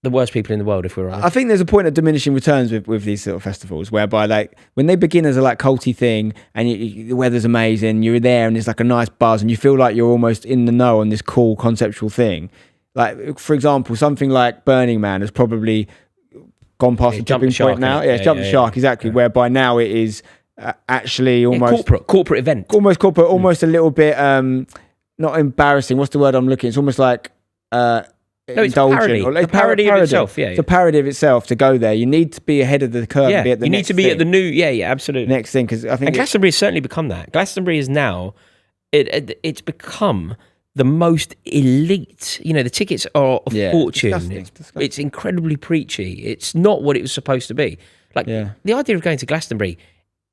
the worst people in the world, if we're honest.
I think there's a point of diminishing returns with these sort of festivals, whereby like when they begin as a like culty thing and the weather's amazing, you're there and there's like a nice buzz and you feel like you're almost in the know on this cool conceptual thing. Like for example, something like Burning Man has probably gone past the tipping point now. Yeah, it's jumped the shark, exactly. Yeah. Whereby now it is actually almost
corporate event,
almost corporate, almost a little bit not embarrassing. What's the word I'm looking? It's almost like indulgent.
It's parody of itself. Yeah,
it's a parody of itself to go there. You need to be ahead of the curve.
Yeah,
be at the
you need to be at the new. Yeah, absolutely.
Next thing, because I think
Glastonbury has certainly become that. Glastonbury is now it's become the most elite. You know, the tickets are a fortune. Disgusting. It's incredibly preachy. It's not what it was supposed to be. Like the idea of going to Glastonbury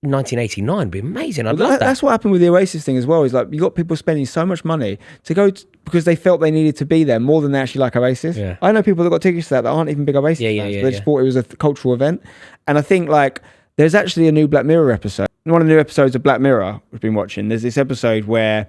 1989 would be amazing. I'd love that.
That's what happened with the Oasis thing as well. Is like you got people spending so much money to go because they felt they needed to be there more than they actually like Oasis. I know people that got tickets to that aren't even big Oasis fans. They just thought it was a cultural event. And I think like There's actually a new Black Mirror episode. One of the new episodes of Black Mirror we've been watching. There's this episode where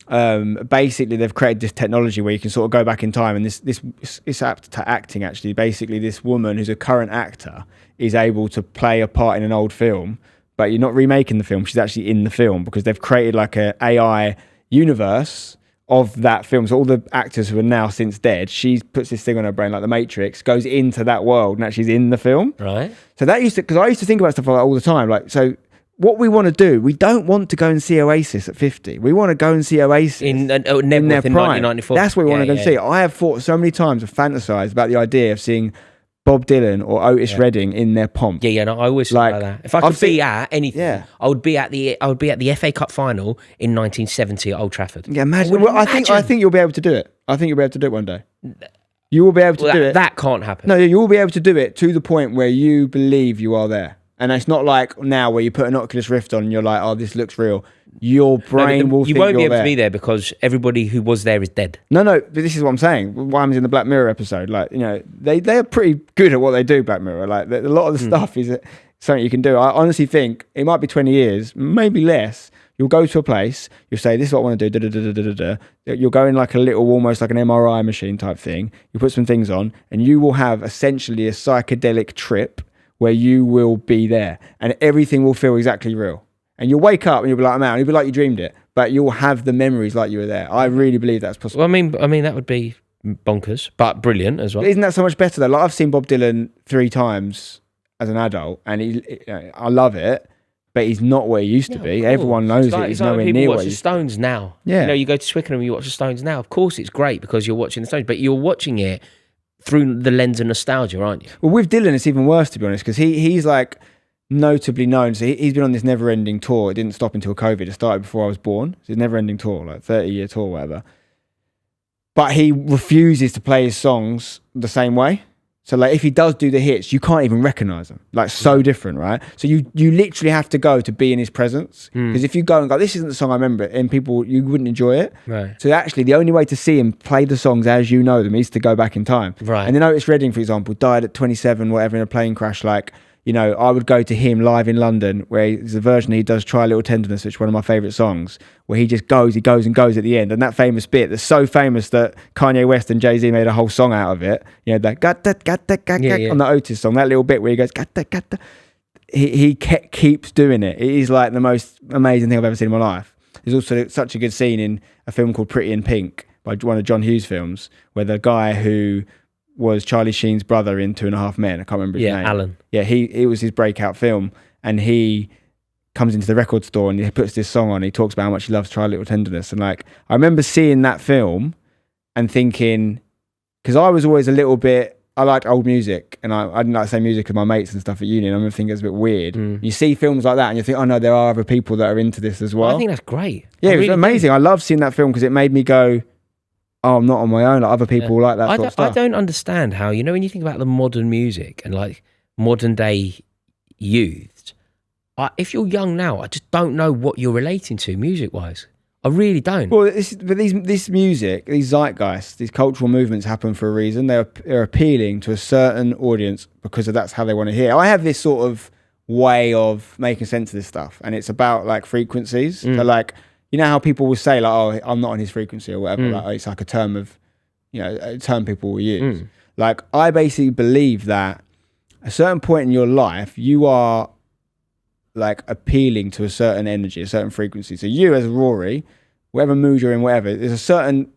basically they've created this technology where you can sort of go back in time, and it's apt to acting actually. Basically, this woman who's a current actor is able to play a part in an old film, but you're not remaking the film. She's actually in the film because they've created like a AI universe of that film. So all the actors who are now since dead, she puts this thing on her brain like the Matrix, goes into that world, and actually is in the film.
Right.
So that because I used to think about stuff like that all the time. Like, so what we want to do, we don't want to go and see Oasis at 50. We want to go and see Oasis in their prime.
1994.
That's what we want to go and see. I have thought so many times, I've fantasized about the idea of seeing Bob Dylan or Otis Redding in their pomp.
No, I always think about that. If I could be at anything, I would be at the FA Cup final in 1970 at Old Trafford.
Yeah, imagine. Well, I think you'll be able to do it. I think you'll be able to do it one day. You will be able to do it.
That can't happen.
No, you will be able to do it to the point where you believe you are there. And it's not like now where you put an Oculus Rift on and you're like, oh, this looks real. Your brain will think you're there.
You won't be able to be there because everybody who was there is dead.
No, but this is what I'm saying. Why I'm in the Black Mirror episode. Like, you know, they are pretty good at what they do, Black Mirror. Like, a lot of the stuff is something you can do. I honestly think it might be 20 years, maybe less. You'll go to a place, you'll say, this is what I want to do, You'll go in like a little, almost like an MRI machine type thing. You put some things on, and you will have essentially a psychedelic trip where you will be there, and everything will feel exactly real. And you'll wake up and you'll be like, man, you'll be like you dreamed it, but you'll have the memories like you were there. I really believe that's possible.
Well, I mean that would be bonkers, but brilliant as well.
But isn't that so much better though? Like, I've seen Bob Dylan 3 times as an adult, and I love it, but he's not where he used to be. Everyone knows it. He's nowhere near what he used to be.
People watch the Stones now.
Yeah.
You know, you go to Twickenham and you watch the Stones now. Of course it's great because you're watching the Stones, but you're watching it through the lens of nostalgia, aren't you? Well,
with Dylan, it's even worse, to be honest, because he's like notably known. So he's been on this never-ending tour. It didn't stop until COVID. It started before I was born. So it's a never-ending tour, like 30-year tour, whatever. But he refuses to play his songs the same way. So like if he does do the hits, you can't even recognize them. Like so different, right? So you literally have to go to be in his presence. Because if you go and go, this isn't the song I remember, and you wouldn't enjoy it.
Right.
So actually the only way to see him play the songs as you know them is to go back in time.
Right.
And then Otis Redding, for example, died at 27, whatever, in a plane crash. Like, you know, I would go to him live in London, where there's a version he does, Try a Little Tenderness, which is one of my favourite songs, where he just goes at the end. And that famous bit that's so famous that Kanye West and Jay-Z made a whole song out of it. You know, that got on the Otis song, that little bit where he goes, got that. He keeps doing it. It is like the most amazing thing I've ever seen in my life. There's also such a good scene in a film called Pretty in Pink, by one of John Hughes' films, where the guy who was Charlie Sheen's brother in 2.5 Men, I can't remember his name.
Alan.
Yeah, it was his breakout film, and he comes into the record store and he puts this song on. He talks about how much he loves Try a Little Tenderness, and like I remember seeing that film and thinking, because I was always a little bit, I liked old music, and I didn't like the same music as my mates and stuff at uni, and I remember thinking it was a bit weird. You see films like that and you think, oh no, there are other people that are into this as well.
I think that's great.
Yeah, it was amazing. I loved seeing that film because it made me go, oh, I'm not on my own. Like other people like that sort of stuff.
I don't understand how, you know, when you think about the modern music and like modern day youths, if you're young now, I just don't know what you're relating to music wise. I really don't.
Well, this music, these zeitgeists, these cultural movements happen for a reason. They're appealing to a certain audience because that's how they want to hear. I have this sort of way of making sense of this stuff, and it's about like frequencies. So like, you know how people will say like, oh, I'm not on his frequency or whatever. Like, it's like a term of, you know, a term people will use. Like, I basically believe that at a certain point in your life, you are like appealing to a certain energy, a certain frequency. So you as Rory, whatever mood you're in, whatever, there's a certain,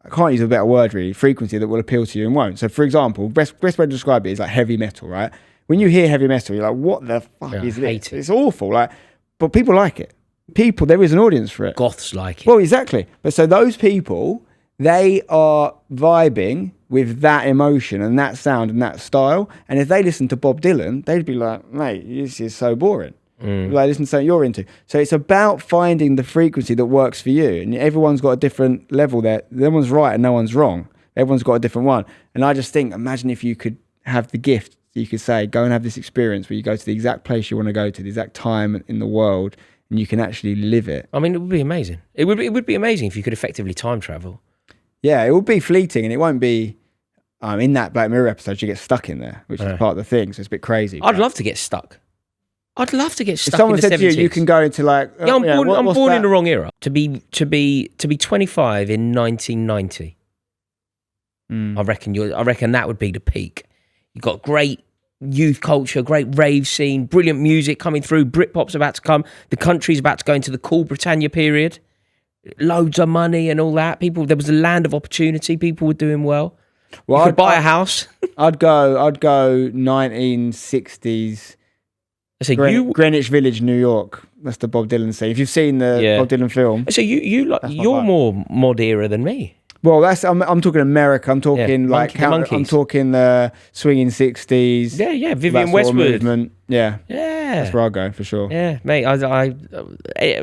I can't use a better word really, frequency that will appeal to you and won't. So for example, best way to describe it is like heavy metal, right? When you hear heavy metal, you're like, what the fuck is this? It's awful. Like, but people like it. There is an audience for it.
Goths like it.
Well, exactly. But so those people, they are vibing with that emotion and that sound and that style. And if they listen to Bob Dylan, they'd be like, mate, this is so boring. Like, listen to something you're into. So it's about finding the frequency that works for you. And everyone's got a different level there. No one's right and no one's wrong. Everyone's got a different one. And I just think, imagine if you could have the gift, you could say, go and have this experience where you go to the exact place you want to go to, the exact time in the world, and you can actually live it.
I mean, it would be amazing. It would be amazing if you could effectively time travel.
Yeah, it would be fleeting, and it won't be. In that Black Mirror episode, you get stuck in there, which is part of the thing. So it's a bit crazy.
I'd love to get stuck. I'd love to get stuck
if someone
in the
said
70s.
to you can go into like...
Yeah, I'm born in the wrong era. To be 25 in 1990, I reckon that would be the peak. You've got great youth culture, great rave scene, brilliant music coming through. Britpop's about to come. The country's about to go into the cool Britannia period. Loads of money and all that. There was a land of opportunity. People were doing well. You could buy a house.
I'd go 1960s.
So
Greenwich Village, New York. That's the Bob Dylan scene. If you've seen the Bob Dylan film.
So you're more mod era than me.
Well, I'm talking America. I'm talking I'm talking the swinging 60s.
Yeah, Vivian Westwood
movement. Yeah, that's where I go for sure.
Yeah, mate. I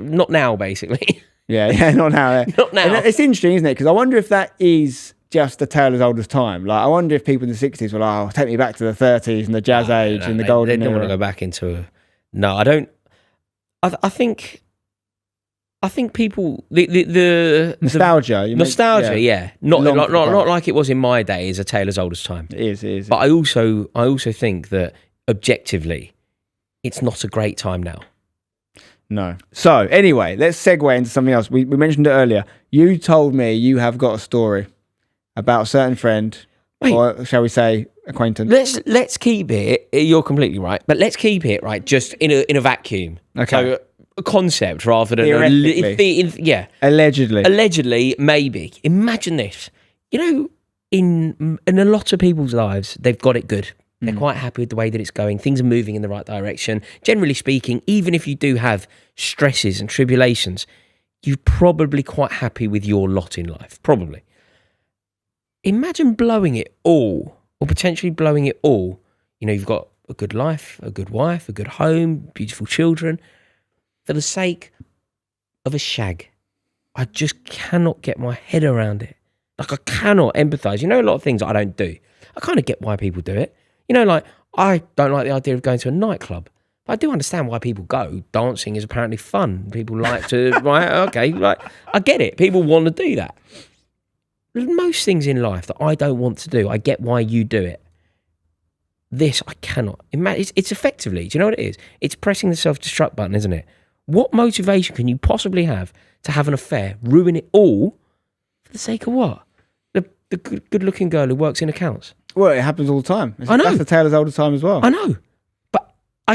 not now, basically.
Yeah, not now.
Not now.
And it's interesting, isn't it? Because I wonder if that is just a tale as old as time. Like, I wonder if people in the 60s were like, take me back to the 30s and the jazz age and the golden era.
They don't want to go back into No, I don't. I think people the
nostalgia,
not like it was in my day. Is a tale as old as time.
It is.
But I also think that objectively, it's not a great time now.
No. So anyway, let's segue into something else. We mentioned it earlier. You told me you have got a story about a certain friend, or shall we say acquaintance.
Let's keep it. You're completely right, but let's keep it right just in a vacuum. Okay. So a concept rather than allegedly, maybe. Imagine this. You know, in a lot of people's lives, they've got it good. They're quite happy with the way that it's going. Things are moving in the right direction. Generally speaking, even if you do have stresses and tribulations, you're probably quite happy with your lot in life. Probably. Imagine blowing it all, or potentially blowing it all. You know, you've got a good life, a good wife, a good home, beautiful children, for the sake of a shag. I just cannot get my head around it. Like, I cannot empathise. You know, a lot of things I don't do. I kind of get why people do it. You know, like, I don't like the idea of going to a nightclub. But I do understand why people go. Dancing is apparently fun. People like to, right, okay, like, I get it. People want to do that. Most things in life that I don't want to do, I get why you do it. This, I cannot. It's effectively, do you know what it is? It's pressing the self-destruct button, isn't it? What motivation can you possibly have to have an affair, ruin it all, for the sake of what? The good-looking girl who works in accounts.
Well, it happens all the time.
I know.
That's the tale as old as time as well.
I know. But I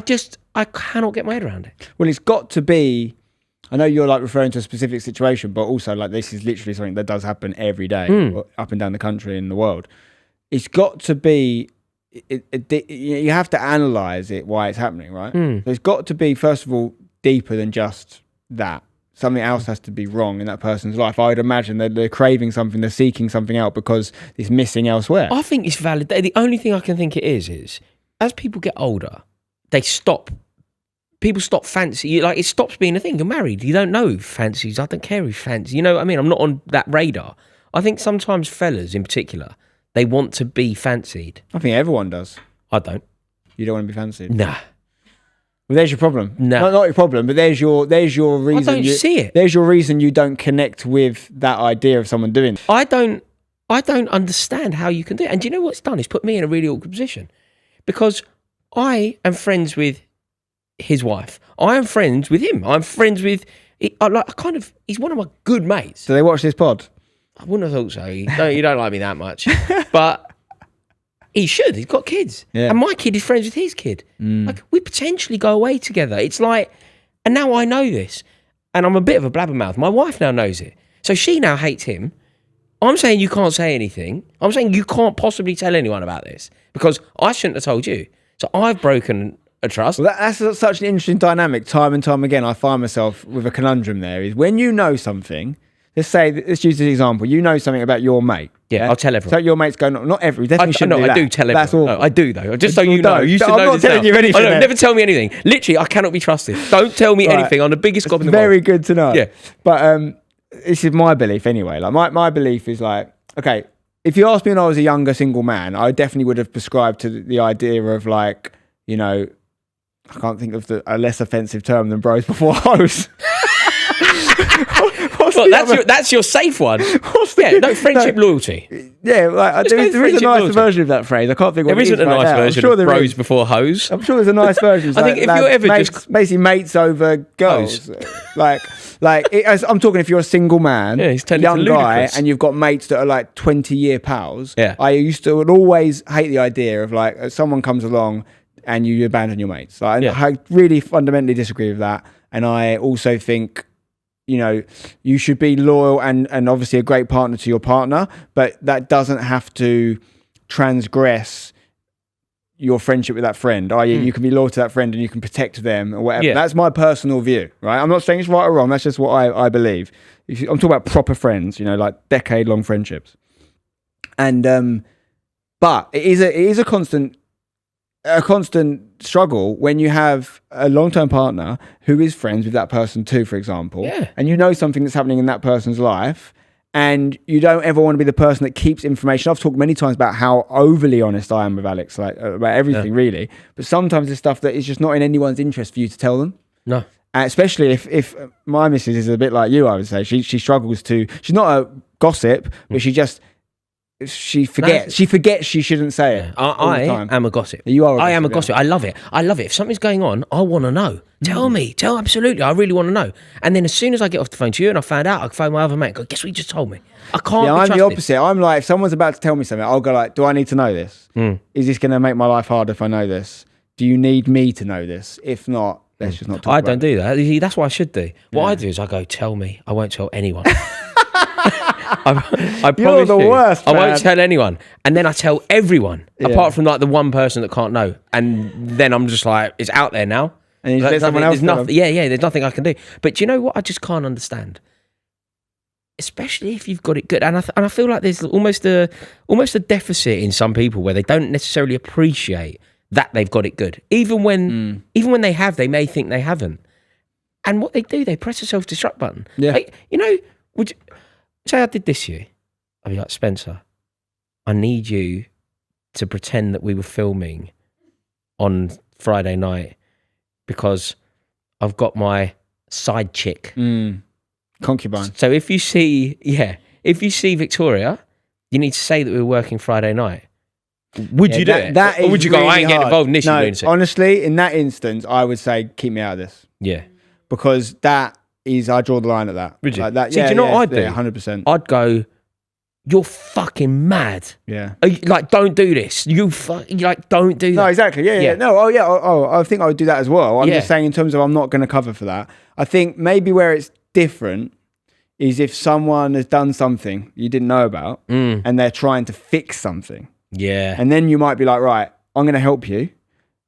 cannot get my head around it.
Well, it's got to be, I know you're like referring to a specific situation, but also like this is literally something that does happen every day up and down the country and the world. It's got to be, you have to analyse it, why it's happening, right? So it's got to be, first of all, deeper than just that. Something else has to be wrong in that person's life. I would imagine that they're craving something, they're seeking something out because it's missing elsewhere.
I think it's valid. The only thing I can think it is as people get older, people stop fancy. Like, it stops being a thing. You're married. You don't know fancies. I don't care who fancies. You know what I mean? I'm not on that radar. I think sometimes fellas in particular, they want to be fancied.
I think everyone does.
I don't.
You don't want to be fancied?
Nah.
Well, there's your problem.
No.
Not your problem, but there's your reason.
I don't see it.
There's your reason you don't connect with that idea of someone doing it.
I don't understand how you can do it. And do you know what's done? It's put me in a really awkward position. Because I am friends with his wife. I am friends with him. I'm friends with... he's one of my good mates.
Do they watch this pod?
I wouldn't have thought so. You don't like me that much. But... he should. He's got kids. Yeah. And my kid is friends with his kid. Like, we potentially go away together. It's like, and now I know this. And I'm a bit of a blabbermouth. My wife now knows it. So she now hates him. I'm saying you can't say anything. I'm saying you can't possibly tell anyone about this because I shouldn't have told you. So I've broken a trust.
Well, that's such an interesting dynamic. Time and time again, I find myself with a conundrum there. Is when you know something, let's use this example. You know something about your mate.
Yeah, I'll tell everyone.
So your mate's going, not every, definitely shouldn't do that.
I do tell everyone.
That's awful.
No, I do though. Just so you know. You should
I'm
know
not
this
telling
now.
you anything.
I know, never tell me anything. Literally, I cannot be trusted. Don't tell me anything. I'm the biggest goblin in the world.
Very good to know.
Yeah.
But this is my belief anyway. Like my belief is like, okay, if you asked me when I was a younger single man, I definitely would have prescribed to the idea of like, you know, I can't think of a less offensive term than bros before hoes.
That's your safe one. Friendship loyalty.
Yeah, like, there is a nicer version of that phrase. I can't think what it is. There isn't a nice version of
bros before hoes.
I'm sure there's a nice version.
I think if you're ever
basically mates over girls, I'm talking if you're a single man, young guy, and you've got mates that are like 20-year pals.
Yeah.
would always hate the idea of like someone comes along and you abandon your mates. Like, I really fundamentally disagree with that, and I also think, you should be loyal and obviously a great partner to your partner, but that doesn't have to transgress your friendship with that friend. You can be loyal to that friend and you can protect them or whatever. Yeah. That's my personal view, right? I'm not saying it's right or wrong. That's just what I believe. I'm talking about proper friends, like decade-long friendships. And but it is a constant struggle when you have a long-term partner who is friends with that person too, for example, and something that's happening in that person's life, and you don't ever want to be the person that keeps information. I've talked many times about how overly honest I am with Alex, like about everything really, but sometimes there's stuff that is just not in anyone's interest for you to tell them.
No.
Especially if my missus is a bit like you, I would say. She struggles to, she's not a gossip, but she forgets she shouldn't say it.
I am a gossip.
You are.
I am a gossip. I love it. If something's going on, I want to know. Tell me. Absolutely. I really want to know. And then as soon as I get off the phone to you and I found out, I phone my other mate and go, guess what you just told me? I can't. Yeah,
I'm the opposite. I'm like, if someone's about to tell me something, I'll go like, do I need to know this? Is this going to make my life harder if I know this? Do you need me to know this? If not, let's just not talk
I don't do that. That's what I should do. What I do is I go, tell me. I won't tell anyone. I
You're the worst, man.
I won't tell anyone, and then I tell everyone, apart from like the one person that can't know, and then I'm just like, it's out there now.
And you let someone else.
There's nothing I can do. But do you know what? I just can't understand, especially if you've got it good. And I feel like there's almost a deficit in some people where they don't necessarily appreciate that they've got it good, even when they have, they may think they haven't. And what they do, they press the self-destruct button.
Yeah.
Like, would you say I did this to you? I'd be like, Spencer, I need you to pretend that we were filming on Friday night because I've got my side chick.
Concubine.
So if you see Victoria, you need to say that we were working Friday night. Would you do it? Or would you go, I ain't getting involved in this?
No, honestly, in that instance, I would say, keep me out of this.
Yeah.
Because I draw the line at that.
Would you?
Like that,
do you know what I'd do?
100%.
I'd go, you're fucking mad.
Yeah.
Like, don't do this. Don't do that.
No, exactly. Yeah. No, I think I would do that as well. I'm just saying in terms of I'm not going to cover for that. I think maybe where it's different is if someone has done something you didn't know about and they're trying to fix something.
Yeah.
And then you might be like, right, I'm going to help you.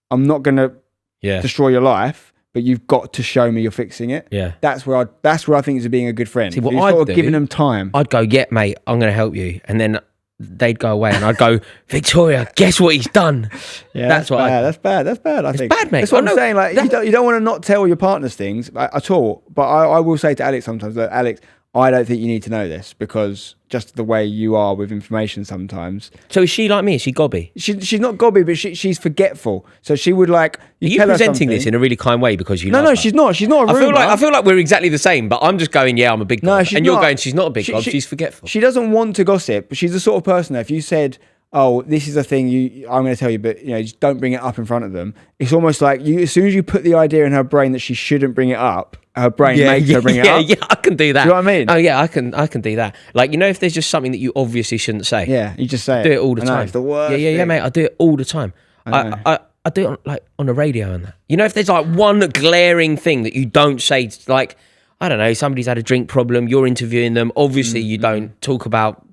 I'm not going to destroy your life, but you've got to show me you're fixing it.
Yeah.
That's where I think is being a good friend.
See, what
You're sort of giving them time.
I'd go, yeah, mate, I'm going to help you. And then they'd go away and I'd go, Victoria, guess what he's done?
Yeah, that's bad. That's bad. I think.
It's bad, mate.
That's what I'm saying. Like, you don't want to not tell your partners things at all. But I will say to Alex sometimes, that Alex, I don't think you need to know this because just the way you are with information sometimes.
So is she like me? Is she gobby?
She's not gobby, but she's forgetful. So she would like.
Are you presenting this in a really kind way because you?
No, she's not. She's not a rumor.
I feel like we're exactly the same, but I'm just going, yeah, I'm a big gob. And you're going, she's not a big gob. She's forgetful.
She doesn't want to gossip, but she's the sort of person that if you said, oh, this is a thing I'm going to tell you, but just don't bring it up in front of them. It's almost like as soon as you put the idea in her brain that she shouldn't bring it up, her brain makes her bring it up.
Yeah, I can do that.
Do you know what I mean?
Oh yeah, I can do that. Like, if there's just something that you obviously shouldn't say.
Yeah, you just say it.
Do it all the time.
It's the worst.
Yeah, mate. I do it all the time. I do it on the radio and that. If there's like one glaring thing that you don't say, like, I don't know, somebody's had a drink problem, you're interviewing them. Obviously, you don't talk about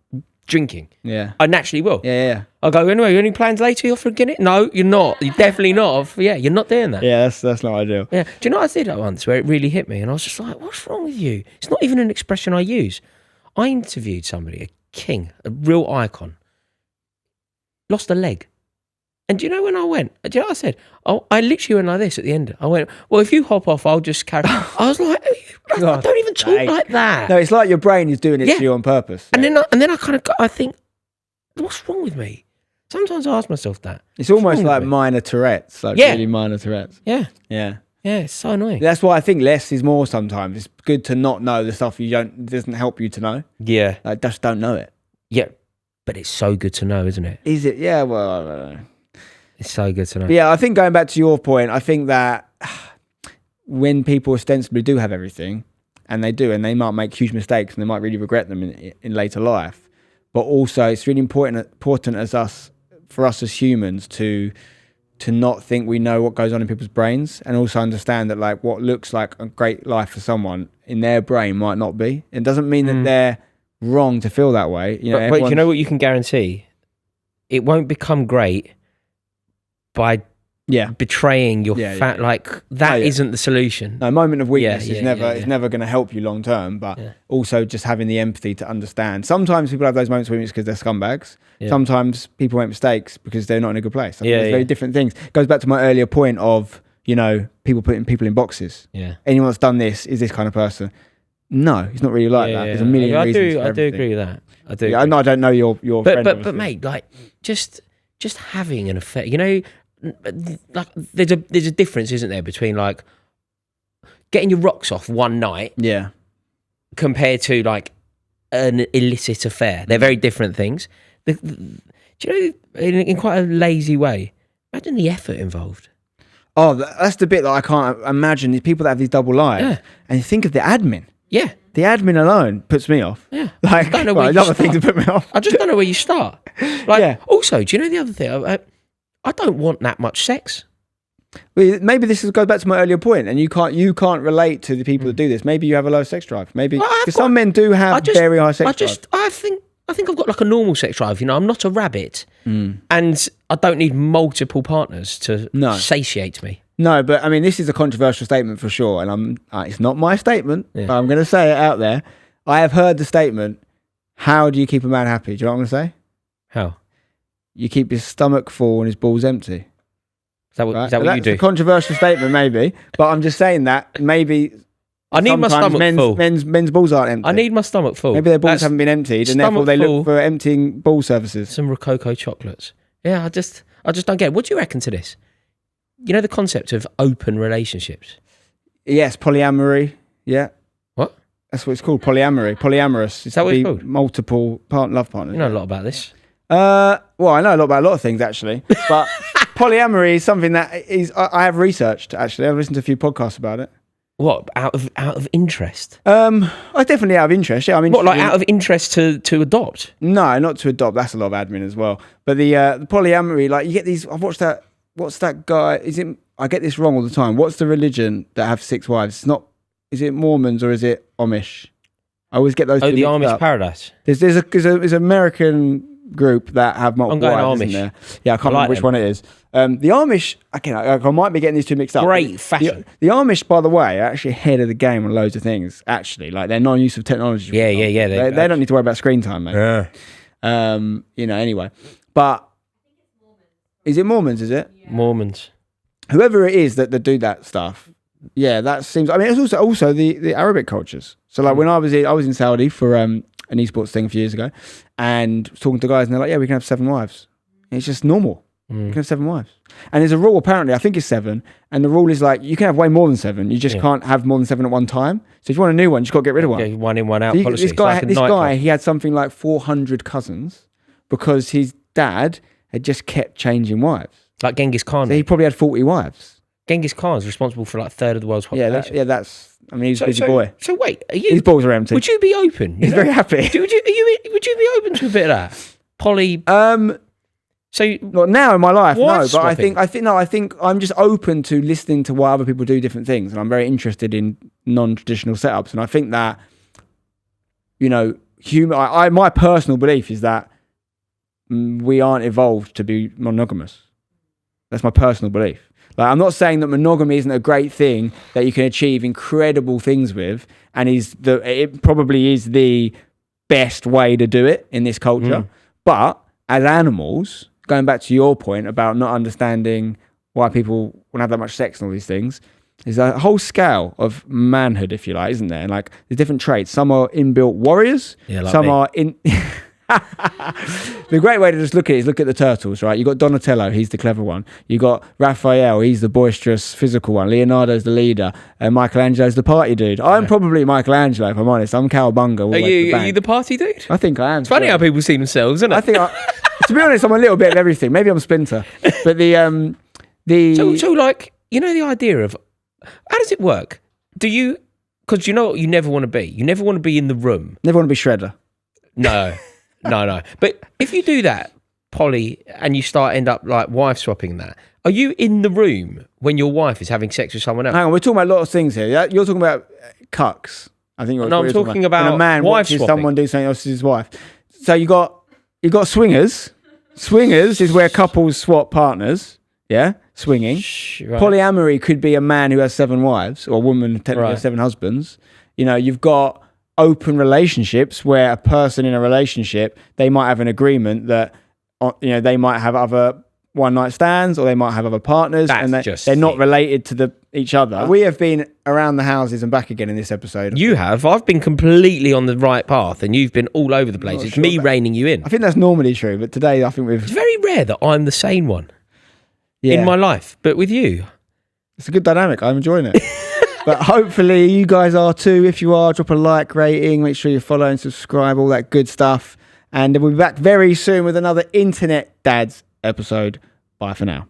drinking.
Yeah.
I naturally will.
Yeah.
I'll go, anyway, any plans later you're forgetting it? No, you're not. You're definitely not. Yeah, you're not doing that.
Yeah, that's not ideal.
Yeah. Do you know what I did that once where it really hit me? And I was just like, what's wrong with you? It's not even an expression I use. I interviewed somebody, a king, a real icon, lost a leg. And do you know when I went? Do you know what I said? Oh, I literally went like this at the end. I went, well, if you hop off, I'll just carry on. I was like, I don't even talk like that.
No, it's like your brain is doing it to you on purpose.
And then I think, what's wrong with me? Sometimes I ask myself that.
It's almost like minor Tourette's, really minor Tourette's.
Yeah. Yeah, it's so annoying.
That's why I think less is more sometimes. It's good to not know the stuff it doesn't help you to know.
Yeah.
Like, just don't know it.
Yeah, but it's so good to know, isn't it?
Is it? Yeah, well, I don't know.
It's so good to know.
But yeah, I think going back to your point, I think that when people ostensibly do have everything, and they might make huge mistakes and they might really regret them in later life, but also it's really important for us as humans to not think we know what goes on in people's brains, and also understand that like what looks like a great life for someone in their brain might not be. It doesn't mean that they're wrong to feel that way.
But you know what you can guarantee? It won't become great by betraying your like that isn't the solution.
No, a moment of weakness is never going to help you long term, but also just having the empathy to understand. Sometimes people have those moments of weakness because they're scumbags. Yeah. Sometimes people make mistakes because they're not in a good place. There's very different things. It goes back to my earlier point of, people putting people in boxes. Yeah. Anyone that's done this is this kind of person. No, he's not really like that. There's a million reasons for everything.
I do agree with that. I do.
Yeah, I don't know your friend.
But mate, like just having an affair, like there's a difference, isn't there, between like getting your rocks off one night, compared to like an illicit affair. They're very different things. Do you know, in quite a lazy way, imagine the effort involved.
Oh, that's the bit that I can't imagine. These people that have these double lives, and you think of the admin. Yeah, the admin alone puts me off. Yeah, like I don't know where other things that put me off.
I just don't know where you start. Like, also, do you know the other thing? I don't want that much sex.
Well, maybe this goes back to my earlier point, and you can't relate to the people that do this. Maybe you have a low sex drive. Maybe because some men do have very high sex drive. I think I've got like a normal sex drive. I'm not a rabbit, and I don't need multiple partners to satiate me. No, but I mean, this is a controversial statement for sure, and it's not my statement, but I'm going to say it out there. I have heard the statement, how do you keep a man happy? Do you know what I'm going to say?
How?
You keep his stomach full and his balls empty.
Is that what you do?
That's a controversial statement, maybe, but I'm just saying that maybe
I need my stomach full.
Men's balls aren't empty.
I need my stomach full.
Maybe their balls haven't been emptied, and therefore they look for emptying ball services.
Some Rococo chocolates. Yeah, I just don't get it. What do you reckon to this? You know the concept of open relationships? Yes,
polyamory. Yeah.
What?
That's what it's called, polyamory. Polyamorous.
Is that what it's called?
Multiple love partners.
You know a lot about this.
Well, I know a lot about a lot of things, actually. But polyamory is something that I have researched, actually. I've listened to a few podcasts about it.
What, out of interest?
I definitely out of interest, yeah.
What, like out of interest to adopt?
No, not to adopt. That's a lot of admin as well. But the polyamory, like you get these, I've watched that, what's that guy, I get this wrong all the time. What's the religion that have 6 wives? Is it Mormons or is it Amish? I always get those two
the
mixed
Amish
up.
Paradise.
There's an American group that have multiple wives, isn't there? Yeah, I can't remember which one it is. The Amish, I might be getting these two mixed up.
Great fashion.
The Amish, by the way, are actually ahead of the game on loads of things, actually. Like their non-use of technology.
Yeah.
They don't need to worry about screen time, mate. Yeah. Anyway. But is it Mormons, is it?
Yeah. Mormons.
Whoever it is that do that stuff, yeah, that seems, it's also the Arabic cultures. So like when I was in Saudi for an esports thing a few years ago, and talking to guys, and they're like, yeah, we can have 7 wives. And it's just normal. You can have 7 wives. And there's a rule, apparently, I think it's 7, and the rule is like, you can have way more than 7, you just can't have more than 7 at one time. So if you want a new one, you just got to get rid of one.
Yeah, one in, one out policy.
This guy, he had something like 400 cousins because his dad had just kept changing wives.
Like Genghis Khan.
So he probably had 40 wives.
Genghis Khan's responsible for like 1/3 of the world's population.
He's a busy boy.
So wait,
his balls are empty.
Would you be open?
He's very happy.
Would you be open to a bit of that? Poly. So
not now in my life, no. But I think I'm just open to listening to why other people do different things, and I'm very interested in non-traditional setups. And I think that, my personal belief is that we aren't evolved to be monogamous. That's my personal belief. Like, I'm not saying that monogamy isn't a great thing that you can achieve incredible things with, and it probably is the best way to do it in this culture. But as animals, going back to your point about not understanding why people want to have that much sex and all these things, there's a whole scale of manhood, if you like, isn't there? And like, there's different traits. Some are inbuilt warriors. Yeah, like some are in. The great way to just look at it is look at the turtles, right? You got Donatello, he's the clever one. You got Raphael, he's the boisterous, physical one. Leonardo's the leader, and Michelangelo's the party dude. I'm probably Michelangelo, if I'm honest. I'm cowabunga.
Are you the party dude?
I think I am.
It's funny how people see themselves, isn't it?
I think, to be honest, I'm a little bit of everything. Maybe I'm Splinter, but
so like, you know, the idea of how does it work? Do you? Because you know what you never want to be. You never want to be in the room.
Never want to be Shredder.
No. But if you do that, Polly, and you end up like wife swapping that, are you in the room when your wife is having sex with someone else?
Hang on, we're talking about a lot of things here. You're talking about cucks. I think.
No, I'm talking about
when a man
wife
watches
swapping.
someone do something else to his wife. So you got swingers. Swingers is where couples swap partners. Yeah, swinging.
Right.
Polyamory could be a man who has 7 wives, or a woman who technically has 7 husbands. You know, you've got open relationships where a person in a relationship, they might have an agreement that, you know, they might have other one-night stands, or they might have other partners, and they're not related to each other. We have been around the houses and back again in this episode.
You have. I've been completely on the right path, and you've been all over the place. It's me reining you in.
I think that's normally true, but today I think
It's very rare that I'm the sane one. In my life, but with you,
it's a good dynamic. I'm enjoying it. But hopefully you guys are too. If you are, drop a like, rating, make sure you follow and subscribe, all that good stuff. And we'll be back very soon with another Internet Dads episode. Bye for now.